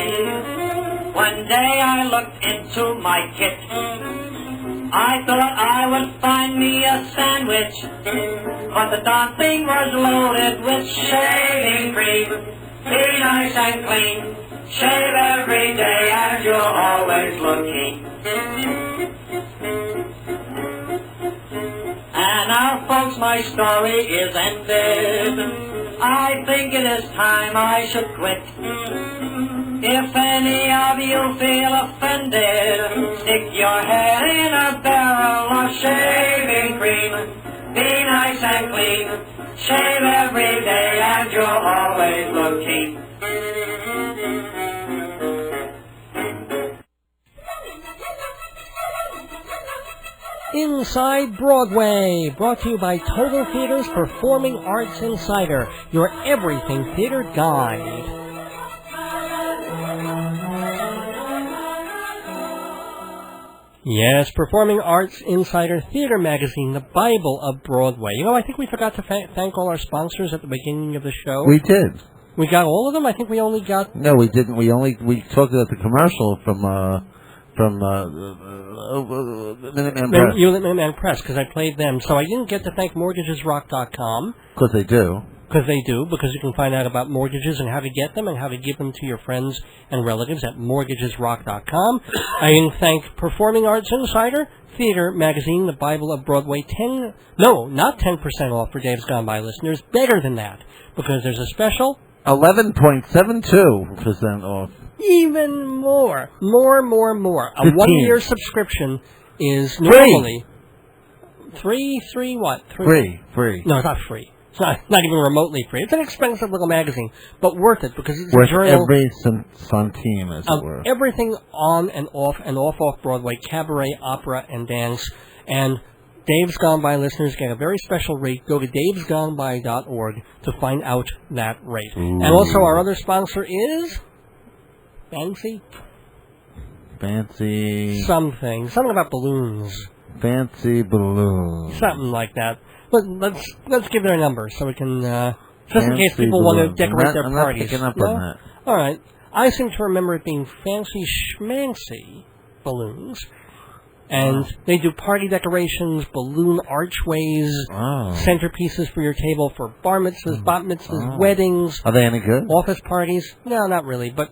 one day I looked into my kit. I thought I would find me a sandwich, but the darn thing was loaded with shaving cream. Be nice and clean, shave every day and you'll always look keen. And now, folks, my story is ended. I think it is time I should quit. If any of you feel offended, stick your head in a barrel of shaving cream. Be nice and clean, shave every day and you'll always look keen. Inside Broadway, brought to you by Total Theater's Performing Arts Insider, your everything theater guide. Yes, Performing Arts Insider Theater Magazine, the Bible of Broadway. I think we forgot to thank all our sponsors at the beginning of the show. We did. We got all of them? I think we only got... No, we didn't. We talked about the commercial from Minuteman Press, because I played them. So I didn't get to thank MortgagesRock.com. Because they do. Because you can find out about mortgages and how to get them and how to give them to your friends and relatives at MortgagesRock.com. I can thank Performing Arts Insider, Theater Magazine, the Bible of Broadway, not 10% off for Dave's Gone By listeners, better than that, because there's a special... 11.72% off. Even more. More. A 15. 1-year subscription is normally... Free what? Free. No, it's not free. It's not even remotely free. It's an expensive little magazine, but worth it because it's worth a journal every centime, as it were. Everything on and off Broadway, cabaret, opera, and dance. And Dave's Gone By listeners get a very special rate. Go to davesgoneby.org to find out that rate. Ooh. And also our other sponsor is Fancy something about balloons. Fancy balloons. Something like that. But let's give their number so we can just in case people want to decorate their parties. I'm not picking up on that. All right. I seem to remember it being Fancy Schmancy balloons. And they do party decorations, balloon archways, centerpieces for your table for bar mitzvahs, bat mitzvahs, weddings. Are they any good? Office parties? No, not really, but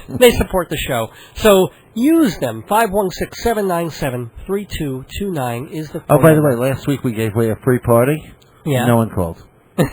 they support the show. So use them. 516-797-3229 is the phone Oh, by the number. way, last week we gave away a free party. Yeah. No one called. I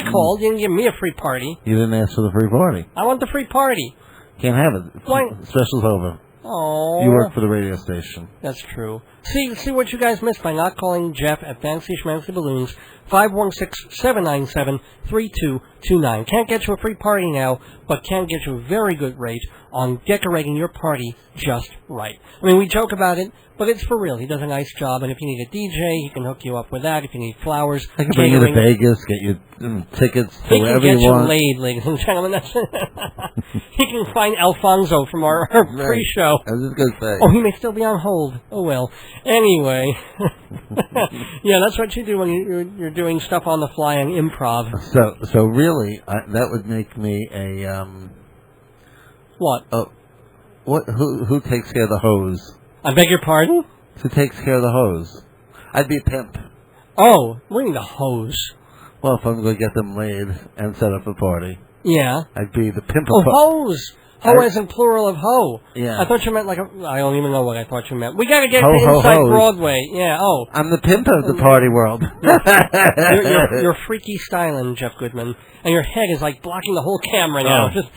called. You didn't give me a free party. You didn't ask for the free party. I want the free party. Can't have it. Why? Special's over. Oh, You work for the radio station. That's true. See what you guys missed by not calling Jeff at Fancy Schmancy Balloons. 516-797-3229. Can't get you a free party now, but can get you a very good rate on decorating your party just right. I mean, we joke about it, but it's for real. He does a nice job, and if you need a DJ, he can hook you up with that. If you need flowers, I can bring you to Vegas, get you tickets to wherever you want. He can get you laid, ladies and gentlemen. That's he can find Alfonso from our pre-show. I was just going to say. Oh, he may still be on hold. Oh, well. Anyway. Yeah, that's what you do when you're doing stuff on the fly and improv. So really, that would make me a... What? Who takes care of the hose? I beg your pardon? Who takes care of the hose? I'd be a pimp. Oh, what do you mean the hose? Well, if I'm going to get them laid and set up a party. Yeah. I'd be the pimp Oh, of hose. Ho as in plural of ho. Yeah. I thought you meant I don't even know what I thought you meant. We got to get Ho, to ho, Inside hose. Broadway. Yeah, oh. I'm the pimp of the party world. You're freaky styling, Jeff Goodman. And your head is like blocking the whole camera now. Oh. Just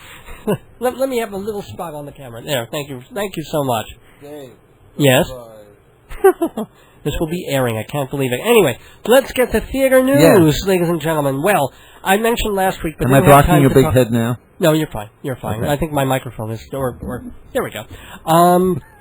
let me have a little spot on the camera. There, thank you so much. Dave, yes? This will be airing. I can't believe it. Anyway, let's get to theater news, ladies and gentlemen. Well, I mentioned last week, but am I blocking your big head now? No, you're fine. You're fine. Okay. I think my microphone is... Or there we go.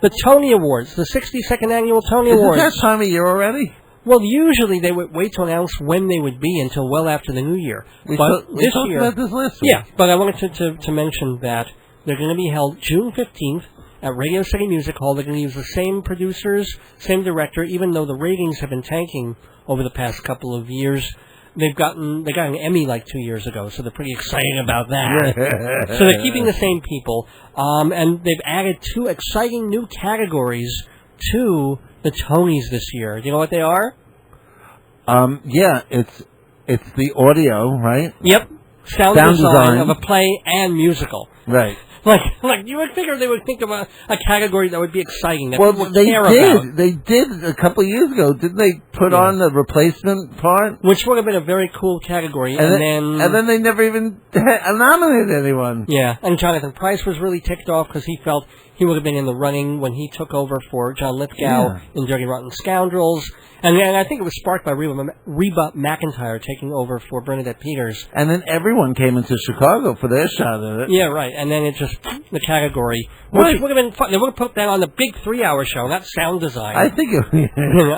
The Tony Awards, the 62nd Annual Tony Awards. Is it that time of year already? Well, usually they would wait to announce when they would be until well after the New Year. We but talked about this last week. Yeah, but I wanted to mention that they're going to be held June 15th at Radio City Music Hall. They're going to use the same producers, same director, even though the ratings have been tanking over the past couple of years. They got an Emmy like 2 years ago, so they're pretty excited about that. So they're keeping the same people, and they've added 2 exciting new categories to the Tonys this year. Do you know what they are? Yeah, it's the audio, right? Yep, sound design of a play and musical. Right. Like you would figure they would think of a category that would be exciting that people would care about. They did a couple of years ago. Didn't they put on the replacement part? Which would have been a very cool category. And then they never even nominated anyone. Yeah, and Jonathan Pryce was really ticked off because he felt he would have been in the running when he took over for John Lithgow in Dirty Rotten Scoundrels. And I think it was sparked by Reba McEntire taking over for Bernadette Peters. And then everyone came into Chicago for their shot at it. Yeah, right. And then it just, the category, which would have been fun. They would have put that on the big 3-hour show, not sound design. I think it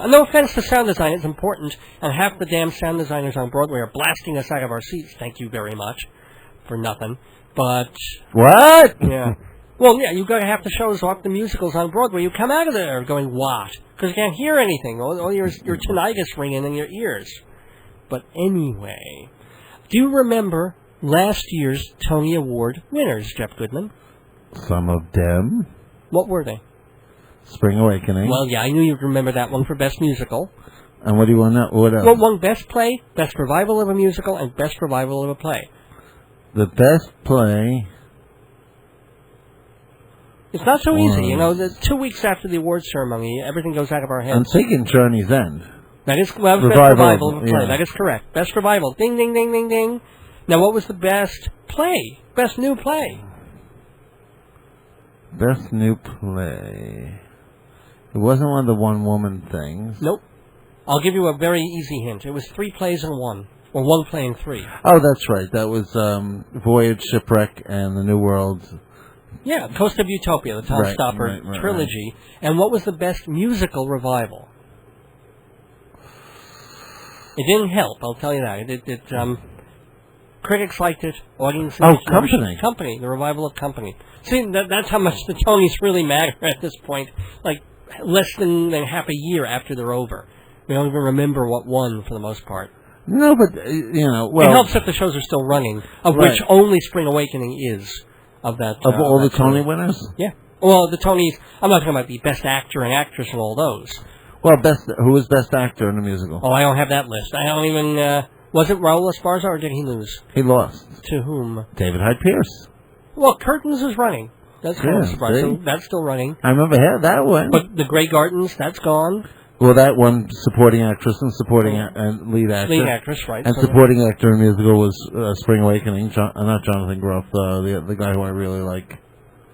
No offense to sound design, it's important. And half the damn sound designers on Broadway are blasting us out of our seats. Thank you very much for nothing. But... What? Yeah. Well, yeah, you go to half the shows off the musicals on Broadway. You come out of there going, what? Because you can't hear anything. All your tinnitus ringing in your ears. But anyway, do you remember last year's Tony Award winners, Jeff Goodman? Some of them. What were they? Spring Awakening. Well, yeah, I knew you'd remember that one for Best Musical. And what do you want to know? What else? Well, won Best Play, Best Revival of a Musical, and Best Revival of a Play. The Best Play... It's not so easy, you know. 2 weeks after the awards ceremony, everything goes out of our heads. I'm thinking Journey's End. That is Best Revival of a Play. That is correct. Best Revival. Ding, ding, ding, ding, ding. Now, what was the Best Play? Best New Play? Best New Play. It wasn't one of the one-woman things. Nope. I'll give you a very easy hint. It was 3 plays in 1. Or 1 play in 3. Oh, that's right. That was Voyage, Shipwreck, and The New World. Yeah, Coast of Utopia, the Tom Stoppard trilogy. And what was the best musical revival? It didn't help, I'll tell you that. Critics liked it, audiences... Oh, Company. Company, the revival of Company. See, that's how much the Tonys really matter at this point. Like, less than half a year after they're over. We don't even remember what won, for the most part. No, but, well... It helps if the shows are still running, of which only Spring Awakening is, of that... Of all the Tony winners? Yeah. Well, the Tonys... I'm not talking about the Best Actor and Actress and all those. Well, who was Best Actor in the musical? Oh, I don't have that list. I don't even... was it Raul Esparza, or did he lose? He lost. To whom? David Hyde Pierce. Well, Curtains is running. That's kind of surprising. That's still running. I remember that one. But The Grey Gardens, that's gone. Well, that one, supporting actress and supporting and lead actor. Lead actress, right. And supporting actor in the musical was Spring Awakening. Not Jonathan Groff, the guy who I really like.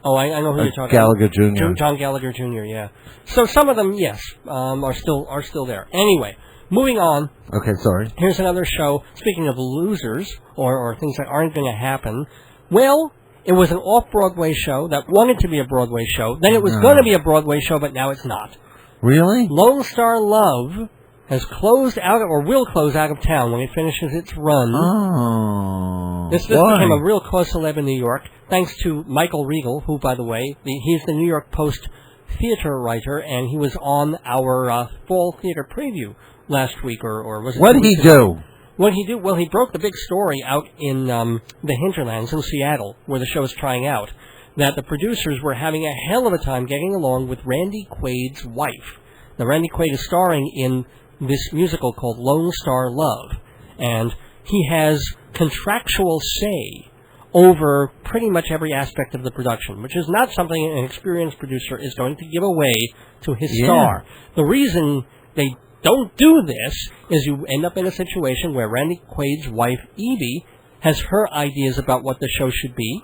Oh, I know who you're talking Gallagher about. Jr. John Gallagher Jr., yeah. So some of them, yes, are still there. Anyway, moving on. Okay, sorry. Here's another show. Speaking of losers, or things that aren't going to happen, well... It was an off-Broadway show that wanted to be a Broadway show. Then it was going to be a Broadway show, but now it's not. Really? Lone Star Love has closed out, or will close out of town when it finishes its run. Oh. This became a real cause celeb in New York, thanks to Michael Riegel, who, by the way, he's the New York Post theater writer, and he was on our fall theater preview last week, or was it? What did he do? What did he do? Well, he broke the big story out in the hinterlands in Seattle, where the show is trying out, that the producers were having a hell of a time getting along with Randy Quaid's wife. Now, Randy Quaid is starring in this musical called Lone Star Love, and he has contractual say over pretty much every aspect of the production, which is not something an experienced producer is going to give away to his star. The reason they don't do this is you end up in a situation where Randy Quaid's wife, Evie, has her ideas about what the show should be,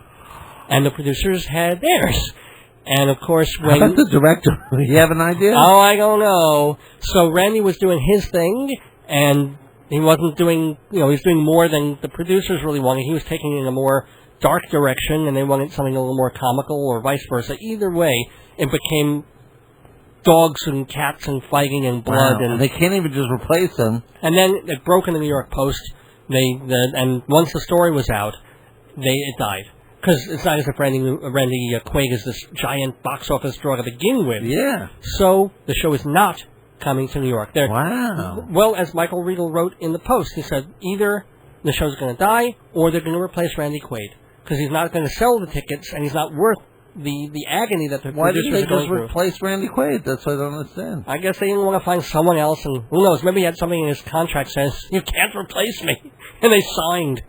and the producers had theirs. And, of course, when... How about the director? Do you have an idea? Oh, I don't know. So Randy was doing his thing, and he wasn't doing... he was doing more than the producers really wanted. He was taking it in a more dark direction, and they wanted something a little more comical, or vice versa. Either way, it became... dogs and cats and fighting and blood, and they can't even just replace them. And then it broke in the New York Post. And once the story was out, it died, because it's not as if Randy Quaid is this giant box office draw to begin with. Yeah. So the show is not coming to New York. Wow. Well, as Michael Riegel wrote in the Post, he said either the show's going to die or they're going to replace Randy Quaid, because he's not going to sell the tickets and he's not worth the agony that the Why didn't they just replace Randy Quaid? That's what I don't understand. I guess they didn't want to find someone else, and who knows, maybe he had something in his contract that says, you can't replace me, and they signed.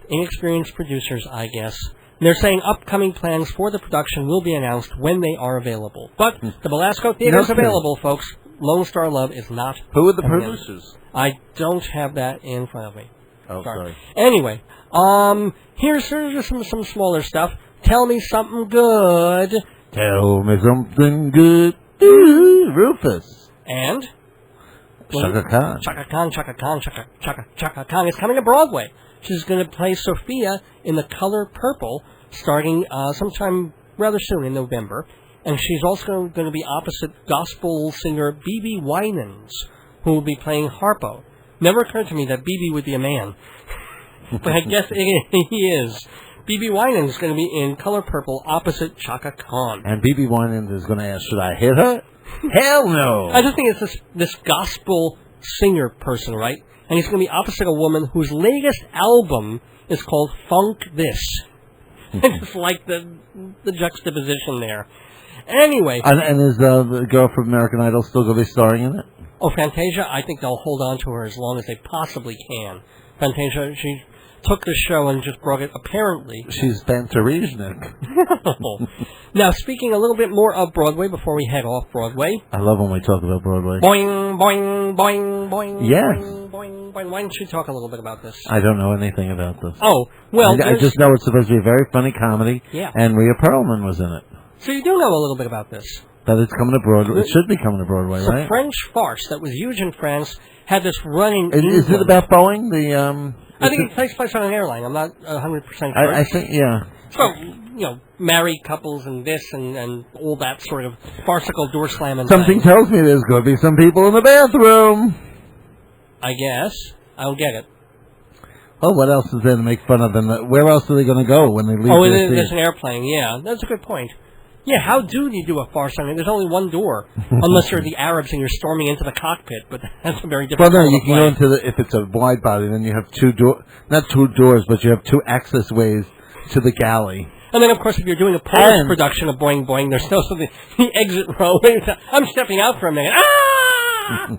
Inexperienced producers, I guess. They're saying upcoming plans for the production will be announced when they are available. But the Belasco Theater is available, folks. Lone Star Love is not. Who are the producers? I don't have that in front of me. Oh, sorry. Anyway, here's just some smaller stuff. Tell me something good. Tell me something good. Rufus. And? Chaka Khan. Chaka Khan is coming to Broadway. She's going to play Sophia in The Color Purple starting sometime rather soon in November. And she's also going to be opposite gospel singer B.B. Winans, who will be playing Harpo. Never occurred to me that B.B. would be a man. But I guess he is. B.B. Winans is going to be in Color Purple opposite Chaka Khan. And B.B. Winans is going to ask, should I hit her? Hell no! I just think it's this gospel singer person, right? And he's going to be opposite a woman whose latest album is called Funk This. I just like the juxtaposition there. Anyway. And is the girl from American Idol still going to be starring in it? Oh, Fantasia? I think they'll hold on to her as long as they possibly can. Fantasia, she took the show and just brought it, apparently. She's Fantariznik. Now, speaking a little bit more of Broadway before we head off Broadway. I love when we talk about Broadway. Boing, boing, boing, boing. Yes. Boing, boing, boing. Why don't you talk a little bit about this? I don't know anything about this. Oh, well. I just know it's supposed to be a very funny comedy. Yeah. And Rhea Perlman was in it. So you do know a little bit about this. That it's coming to Broadway. It should be coming to Broadway, right? The French farce that was huge in France had this running. Is it about Boeing? I think it takes place on an airline. I'm not 100% correct. I think, yeah. So, married couples and this and all that sort of farcical door slamming. Something tells me there's going to be some people in the bathroom. I guess. I don't get it. Oh, what else is there to make fun of them? Where else are they going to go when they leave? Oh, there's an airplane. Yeah, that's a good point. Yeah, how do you do a farce on it? There's only one door, unless you're the Arabs and you're storming into the cockpit. But that's a very different. Well, no, you can go into if it's a wide body, then you have not two doors, but you have two access ways to the galley. And then, of course, if you're doing a Polish production of Boing Boing, there's no the exit row. I'm stepping out for a minute. Ah!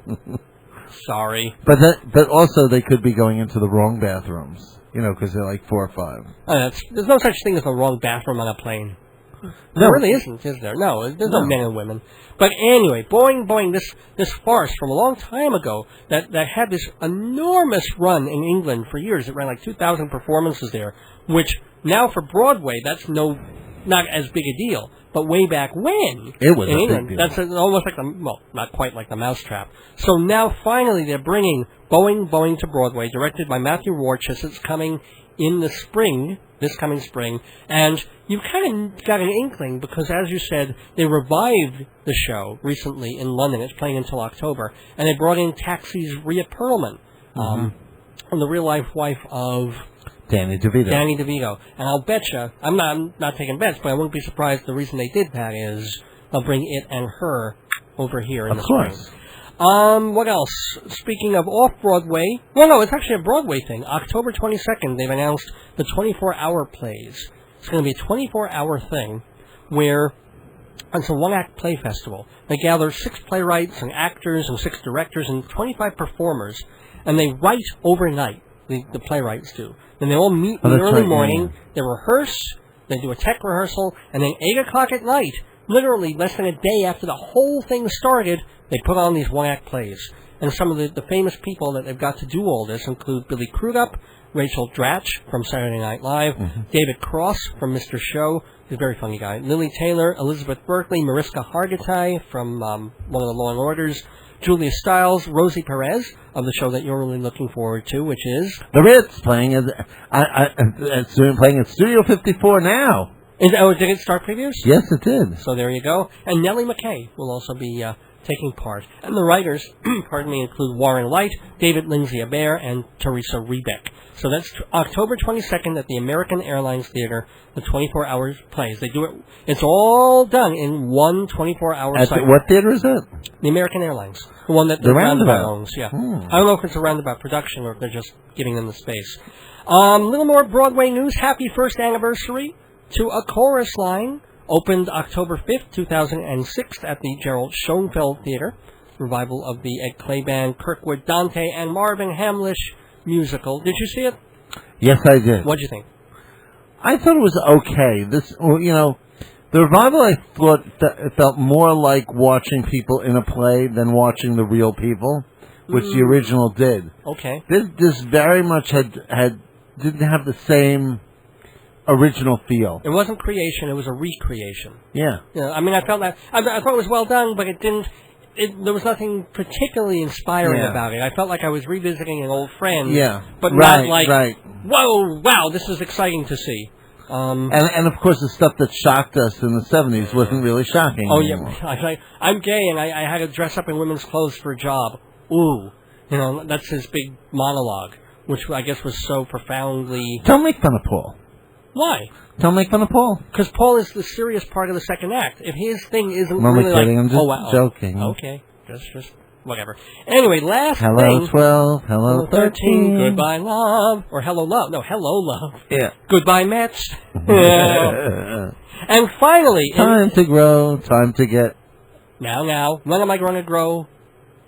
Sorry. But also they could be going into the wrong bathrooms, because they're like 4 or 5. There's no such thing as a wrong bathroom on a plane. There really isn't, is there? No, there's no men and women. But anyway, Boing Boing, this farce from a long time ago that had this enormous run in England for years. It ran like 2,000 performances there, which now for Broadway, that's not as big a deal. But way back when, it was in a England, big deal. that's almost like not quite like the Mousetrap. So now finally they're bringing Boing Boing to Broadway, directed by Matthew Warchus. It's coming in the spring, this coming spring, and you've kind of got an inkling because, as you said, they revived the show recently in London. It's playing until October, and they brought in Taxi's Rhea Perlman, from the real-life wife of Danny DeVito. And I'll betcha, I'm not taking bets, but I wouldn't be surprised the reason they did that is they'll bring it and her over here in the spring. What else? Speaking of off-Broadway, well, no, it's actually a Broadway thing. October 22nd, they've announced the 24-hour plays. It's going to be a 24-hour thing where it's a one-act play festival. They gather 6 playwrights and actors and 6 directors and 25 performers, and they write overnight, the playwrights do. Then they all meet in the early morning, they rehearse, they do a tech rehearsal, and then 8 o'clock at night, literally less than a day after the whole thing started, they put on these one-act plays. And some of the famous people that they've got to do all this include Billy Crudup, Rachel Dratch from Saturday Night Live, David Cross from Mr. Show, he's a very funny guy, Lily Taylor, Elizabeth Berkley, Mariska Hargitay from one of the Law and Orders, Julia Stiles, Rosie Perez of the show that you're really looking forward to, which is The Ritz, playing at Studio 54 now. Did it start previews? Yes, it did. So there you go. And Nellie McKay will also be taking part. And the writers, include Warren Light, David Lindsay-Abaire, and Teresa Rebeck. So that's October 22nd at the American Airlines Theater, the 24-hour plays. They do it. It's all done in one 24-hour cycle. What theater is that? The American Airlines. The one that the Roundabout owns, yeah. I don't know if it's a Roundabout production or if they're just giving them the space. Little more Broadway news. Happy first anniversary to A Chorus Line. Opened October 5th, 2006 at the Gerald Schoenfeld Theater. Revival of the Ed Clay Band, Kirkwood Dante, and Marvin Hamlish musical. Did you see it? Yes, I did. What'd you think? I thought it was okay. The revival, I thought it felt more like watching people in a play than watching the real people, which the original did. Okay. This very much didn't have the same original feel. It wasn't creation; it was a recreation. Yeah. I mean, I felt that. I thought it was well done, but it didn't. There was nothing particularly inspiring about it. I felt like I was revisiting an old friend. Yeah. But not like, whoa, wow, this is exciting to see. And of course, the stuff that shocked us in the 70s wasn't really shocking anymore. Yeah. I'm gay, and I had to dress up in women's clothes for a job. Ooh. That's his big monologue, which I guess was so profoundly... Don't make fun of Paul. Why? Don't make fun of Paul. Because Paul is the serious part of the second act. If his thing isn't really kidding, I'm just joking. Okay. Just whatever. Anyway, last hello thing. Hello 12, hello 13. Goodbye, love. Or hello, love. No, hello, love. Yeah. Goodbye, Mets. And finally... Time to grow, time to get... Now. When am I going to grow?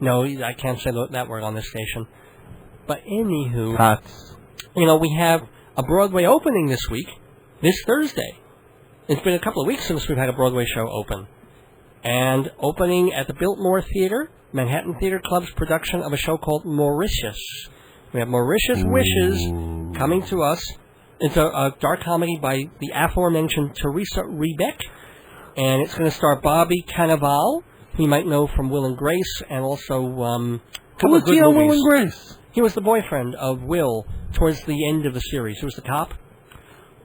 No, I can't say that word on this station. But anywho... Tots. We have a Broadway opening this week, this Thursday. It's been a couple of weeks since we've had a Broadway show open. And opening at the Biltmore Theater, Manhattan Theater Club's production of a show called Mauritius. We have Mauritius Wishes coming to us. It's a dark comedy by the aforementioned Teresa Rebeck. And it's going to star Bobby Cannavale, who you might know from Will and Grace, and also Who was good Will movies. and Grace? He was the boyfriend of Will towards the end of the series. He was the cop.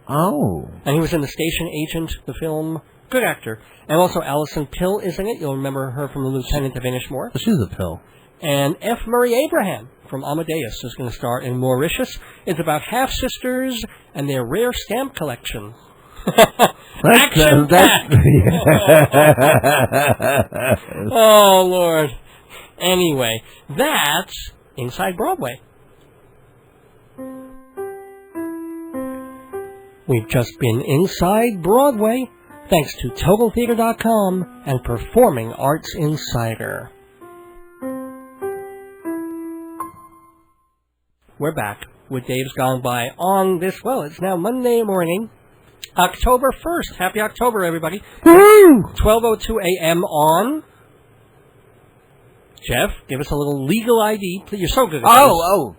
Oh. And he was in The Station Agent, the film. Good actor. And also Alison Pill is in it. You'll remember her from The Lieutenant of Inishmore. She's a pill. And F. Murray Abraham from Amadeus is going to star in Mauritius. It's about half-sisters and their rare stamp collection. Action packed! Oh, Lord. Anyway, that's Inside Broadway. We've just been Inside Broadway, thanks to TotalTheater.com and Performing Arts Insider. We're back with Dave's Gone By on this, well, it's now Monday morning, October 1st. Happy October, everybody. 12:02 a.m. on... Jeff, give us a little legal ID. Please. You're so good at this. Oh.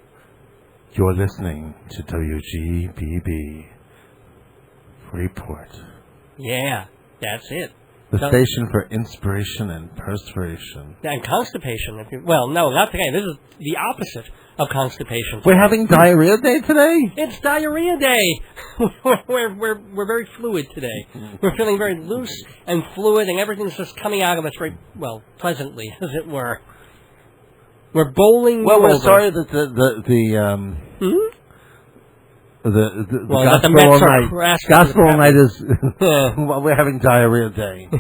You're listening to WGBB Report. Yeah, that's it. The station for inspiration and perspiration. And constipation. Well, no, not today. This is the opposite of constipation. We're having diarrhea day today? It's diarrhea day. we're very fluid today. We're feeling very loose and fluid, and everything's just coming out of us very, well, pleasantly, as it were. We're bowling. Well, we're over. sorry that the gospel night is we're having diarrhea day.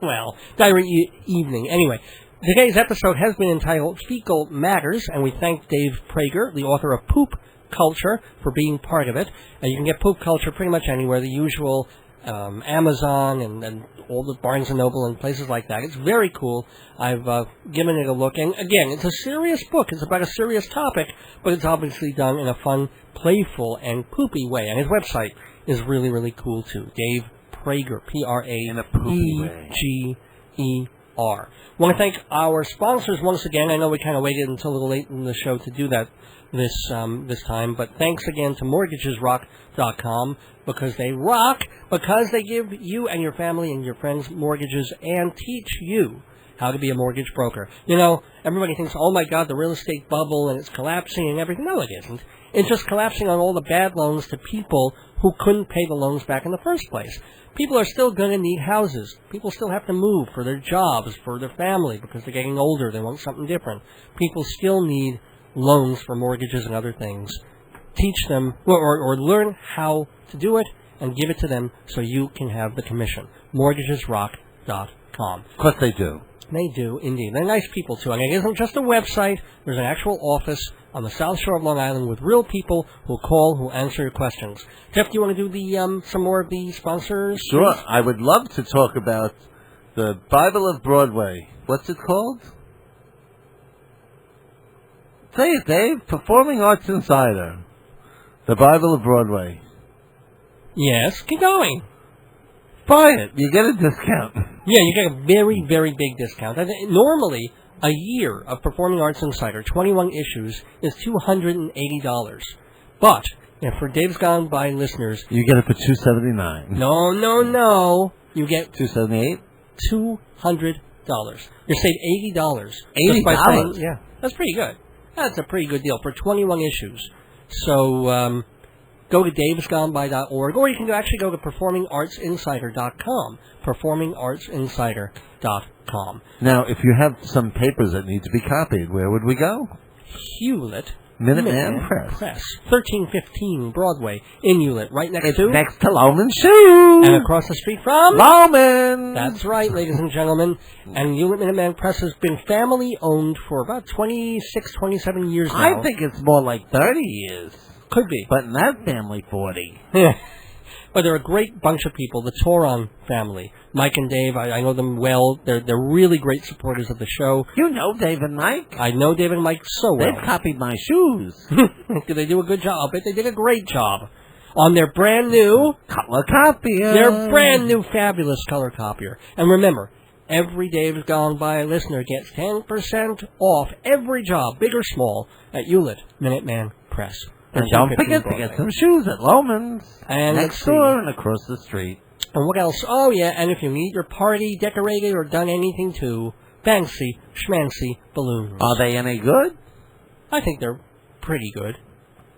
Well, diarrhea evening. Anyway, today's episode has been entitled Fecal Matters, and we thank Dave Praeger, the author of Poop Culture, for being part of it. You can get Poop Culture pretty much anywhere, the usual Amazon and all the Barnes & Noble and places like that. It's very cool. I've given it a look. And again, it's a serious book. It's about a serious topic, but it's obviously done in a fun, playful, and poopy way. And his website is really, really cool, too. Dave Praeger, Praeger. I want to thank our sponsors once again. I know we kind of waited until a little late in the show to do that this time, but thanks again to MortgagesRock.com, because they rock, because they give you and your family and your friends mortgages and teach you how to be a mortgage broker. You know, everybody thinks, oh my God, the real estate bubble and it's collapsing and everything. No, it isn't. It's just collapsing on all the bad loans to people who couldn't pay the loans back in the first place. People are still going to need houses. People still have to move for their jobs, for their family, because they're getting older. They want something different. People still need loans for mortgages and other things. Teach them, or learn how to do it, and give it to them so you can have the commission. MortgagesRock.com. Of course they do. They do, indeed. They're nice people, too. And it isn't just a website. There's an actual office on the South Shore of Long Island with real people who'll call, who'll answer your questions. Jeff, do you want to do the some more of the sponsors? Sure. I would love to talk about the Bible of Broadway. What's it called? Say it, Dave. Performing Arts Insider. The Bible of Broadway. Yes, keep going. Buy it. You get a discount. Yeah, you get a very, very big discount. And normally, a year of Performing Arts Insider, 21 issues, is $280. But, for Dave's Gone By listeners... You get it for $279. No. You get... $278? $200. You save $80. $80? Yeah, that's pretty good. That's a pretty good deal for 21 issues. So, go to davesgoneby.org, or you can actually go to performingartsinsider.com. Performingartsinsider.com. Now, if you have some papers that need to be copied, where would we go? Hewlett Minuteman Press. 1315 Broadway in Hewlett, right next to... next to Lohman Shoe. And across the street from... Lohman. That's right, ladies and gentlemen. And Hewlett Minuteman Press has been family-owned for about 26, 27 years now. I think it's more like 30 years. Could be. But in that family, 40. Yeah. But they're a great bunch of people, the Toron family. Mike and Dave, I know them well. They're really great supporters of the show. You know Dave and Mike. I know Dave and Mike so well. They've copied my shoes. Did they do a good job? I bet they did a great job. On their brand new... color copier. Their brand new fabulous color copier. And remember, every Dave's Gone By listener gets 10% off every job, big or small, at Hewlett Minuteman Press. And don't forget to get some shoes at Lohman's. And next door and across the street. And what else? Oh, yeah, and if you need your party decorated or done anything too, fancy, schmancy balloons. Are they any good? I think they're pretty good.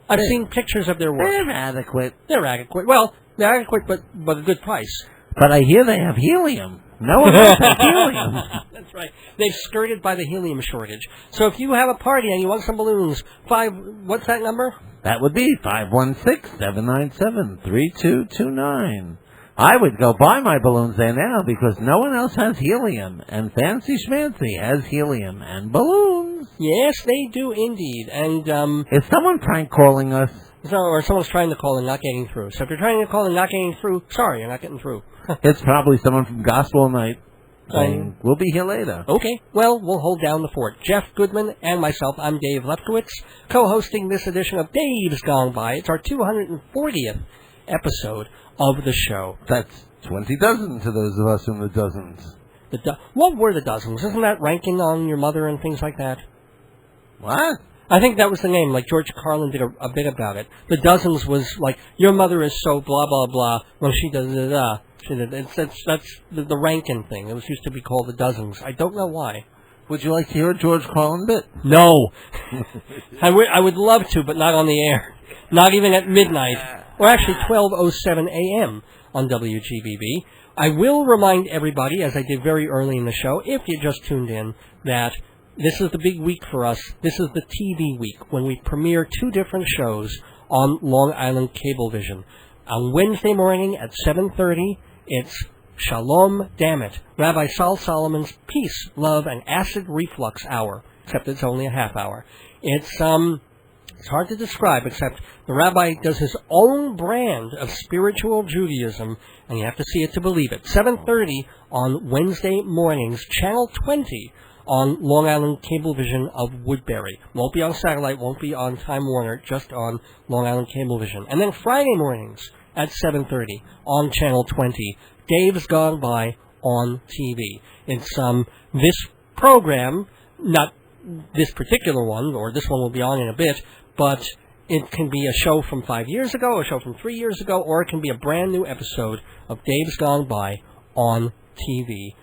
I've seen pictures of their work. They're adequate. They're adequate. Well, they're adequate, but a good price. But I hear they have helium. No one else has helium. That's right. They've skirted by the helium shortage. So if you have a party and you want some balloons, what's that number? That would be 516-797-3229. I would go buy my balloons there now because no one else has helium. And Fancy Schmancy has helium and balloons. Yes, they do indeed. And is someone prank calling us? Or someone's trying to call and not getting through. So if you're trying to call and not getting through, sorry, you're not getting through. It's probably someone from Gospel Night saying, we'll be here later. Okay, well, we'll hold down the fort. Jeff Goodman and myself, I'm Dave Lefkowitz, co-hosting this edition of Dave's Gone By. It's our 240th episode of the show. That's 20 dozen to those of us in the dozens. What were the dozens? Isn't that ranking on your mother and things like that? What? I think that was the name, like George Carlin did a bit about it. The dozens was like, your mother is so blah, blah, blah, when she does da-da-da. That's the ranking thing. It was used to be called the dozens. I don't know why. Would you like to hear a George Carlin bit? No. I would love to, but not on the air. Not even at midnight. Or actually 12:07 a.m. on WGBB. I will remind everybody, as I did very early in the show, if you just tuned in, that this is the big week for us. This is the TV week, when we premiere 2 different shows on Long Island Cablevision. On Wednesday morning at 7:30, it's Shalom Dammit, Rabbi Sal Solomon's Peace, Love, and Acid Reflux Hour, except it's only a half hour. It's hard to describe, except the rabbi does his own brand of spiritual Judaism, and you have to see it to believe it. 7:30 on Wednesday mornings, Channel 20 on Long Island Cablevision of Woodbury. Won't be on satellite, won't be on Time Warner, just on Long Island Cablevision. And then Friday mornings at 7:30 on Channel 20, Dave's Gone By on TV. It's this program, not this particular one, or this one will be on in a bit, but it can be a show from 5 years ago, a show from 3 years ago, or it can be a brand new episode of Dave's Gone By on TV,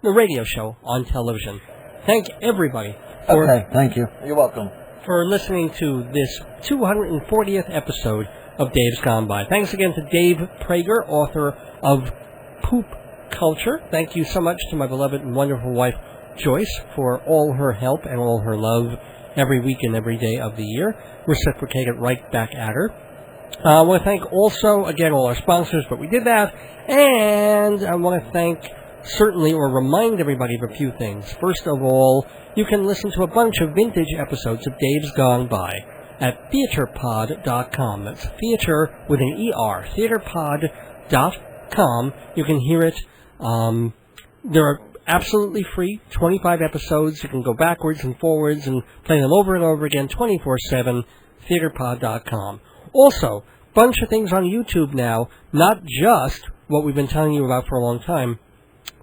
the radio show on television. Thank everybody thank you. You're welcome. for listening to this 240th episode of Dave's Gone By. Thanks again to Dave Praeger, author of Poop Culture. Thank you so much to my beloved and wonderful wife, Joyce, for all her help and all her love every week and every day of the year. Reciprocate it right back at her. I want to thank also, again, all our sponsors, but we did that. And I want to thank, certainly, or remind everybody of a few things. First of all, you can listen to a bunch of vintage episodes of Dave's Gone By at theaterpod.com. That's theater with an E-R, theaterpod.com. You can hear it. They're absolutely free, 25 episodes. You can go backwards and forwards and play them over and over again, 24/7, theaterpod.com. Also, bunch of things on YouTube now, not just what we've been telling you about for a long time,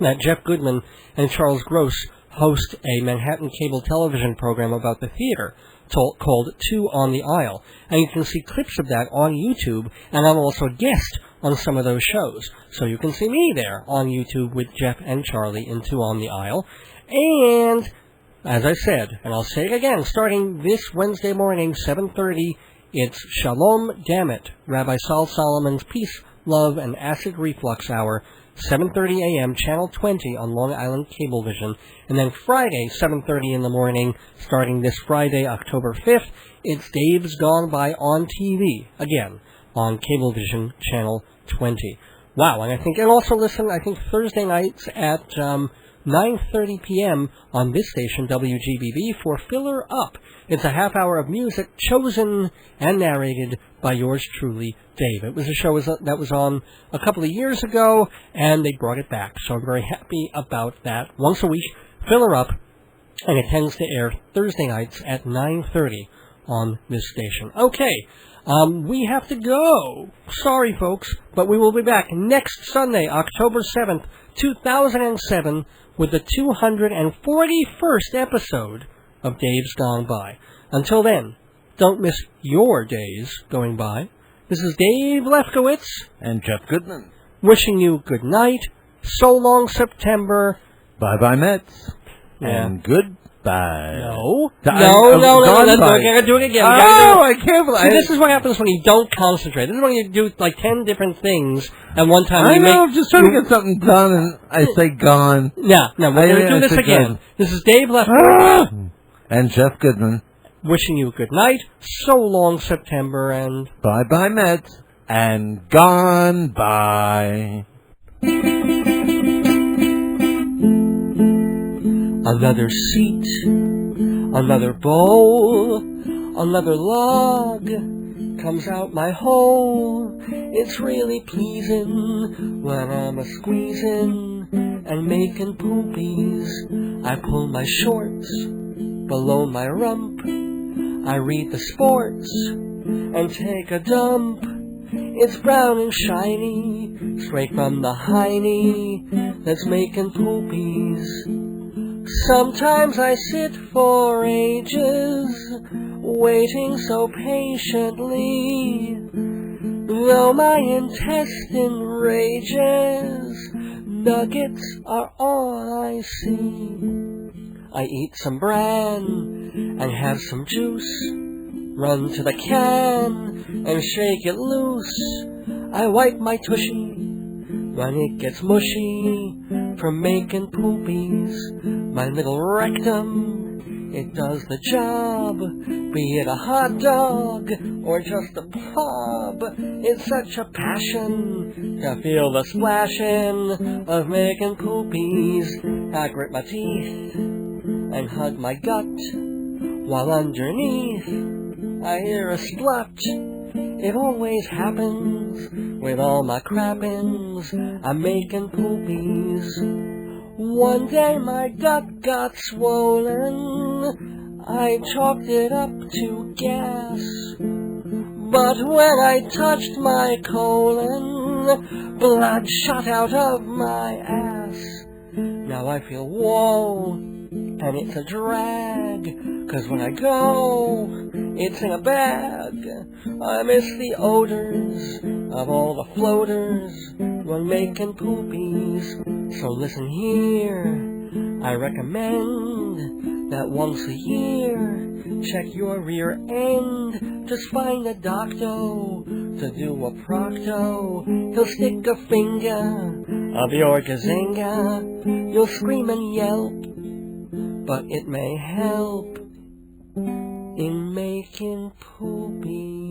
that Jeff Goodman and Charles Gross host a Manhattan cable television program about the theater called Two on the Aisle. And you can see clips of that on YouTube, and I'm also a guest on some of those shows. So you can see me there on YouTube with Jeff and Charlie in Two on the Aisle. And, as I said, and I'll say it again, starting this Wednesday morning, 7:30, it's Shalom Dammit, Rabbi Sal Solomon's Peace, Love, and Acid Reflux Hour, 7:30 a.m., Channel 20 on Long Island Cablevision. And then Friday, 7:30 in the morning, starting this Friday, October 5th, it's Dave's Gone By on TV, again, on Cablevision, Channel 20. Wow, and also listen, I think, Thursday nights at 9:30 p.m. on this station, WGBB, for Filler Up. It's a half hour of music chosen and narrated by yours truly, Dave. It was a show that was on a couple of years ago, and they brought it back, so I'm very happy about that. Once a week, Filler Up, and it tends to air Thursday nights at 9:30 on this station. Okay, we have to go. Sorry, folks, but we will be back next Sunday, October 7th, 2007, with the 241st episode of Dave's Gone By. Until then, don't miss your days going by. This is Dave Lefkowitz and Jeff Goodman wishing you good night, so long September, bye-bye Mets, and good Bye. No. Gone Let's by. do it again. I can't believe See, this is what happens when you don't concentrate. This is when you do like 10 different things at one time. I know, I'm just trying to get something done, and I say gone. No, we're going to do this again. Gone. This is Dave Lefkowitz. And Jeff Goodman. Wishing you a good night. So long, September, and... Bye-bye, Mets. And gone by. Another seat, another bowl, another log comes out my hole. It's really pleasing when I'm a-squeezing and making poopies. I pull my shorts below my rump. I read the sports and take a dump. It's brown and shiny, straight from the hiney that's making poopies. Sometimes I sit for ages, waiting so patiently, though my intestine rages, nuggets are all I see. I eat some bran and have some juice, run to the can and shake it loose. I wipe my tushy when it gets mushy from making poopies. My little rectum, it does the job, be it a hot dog or just a blob. It's such a passion to feel the splashing of making poopies. I grit my teeth and hug my gut, while underneath I hear a splut. It always happens with all my crappings. I'm making poopies. One day my gut got swollen. I chalked it up to gas. But when I touched my colon, blood shot out of my ass. Now I feel whoa, and it's a drag, 'cause when I go, it's in a bag. I miss the odors of all the floaters when making poopies. So listen here, I recommend that once a year, check your rear end. Just find a doctor to do a procto. He'll stick a finger of your gazinga. You'll scream and yelp, but it may help in making poopies.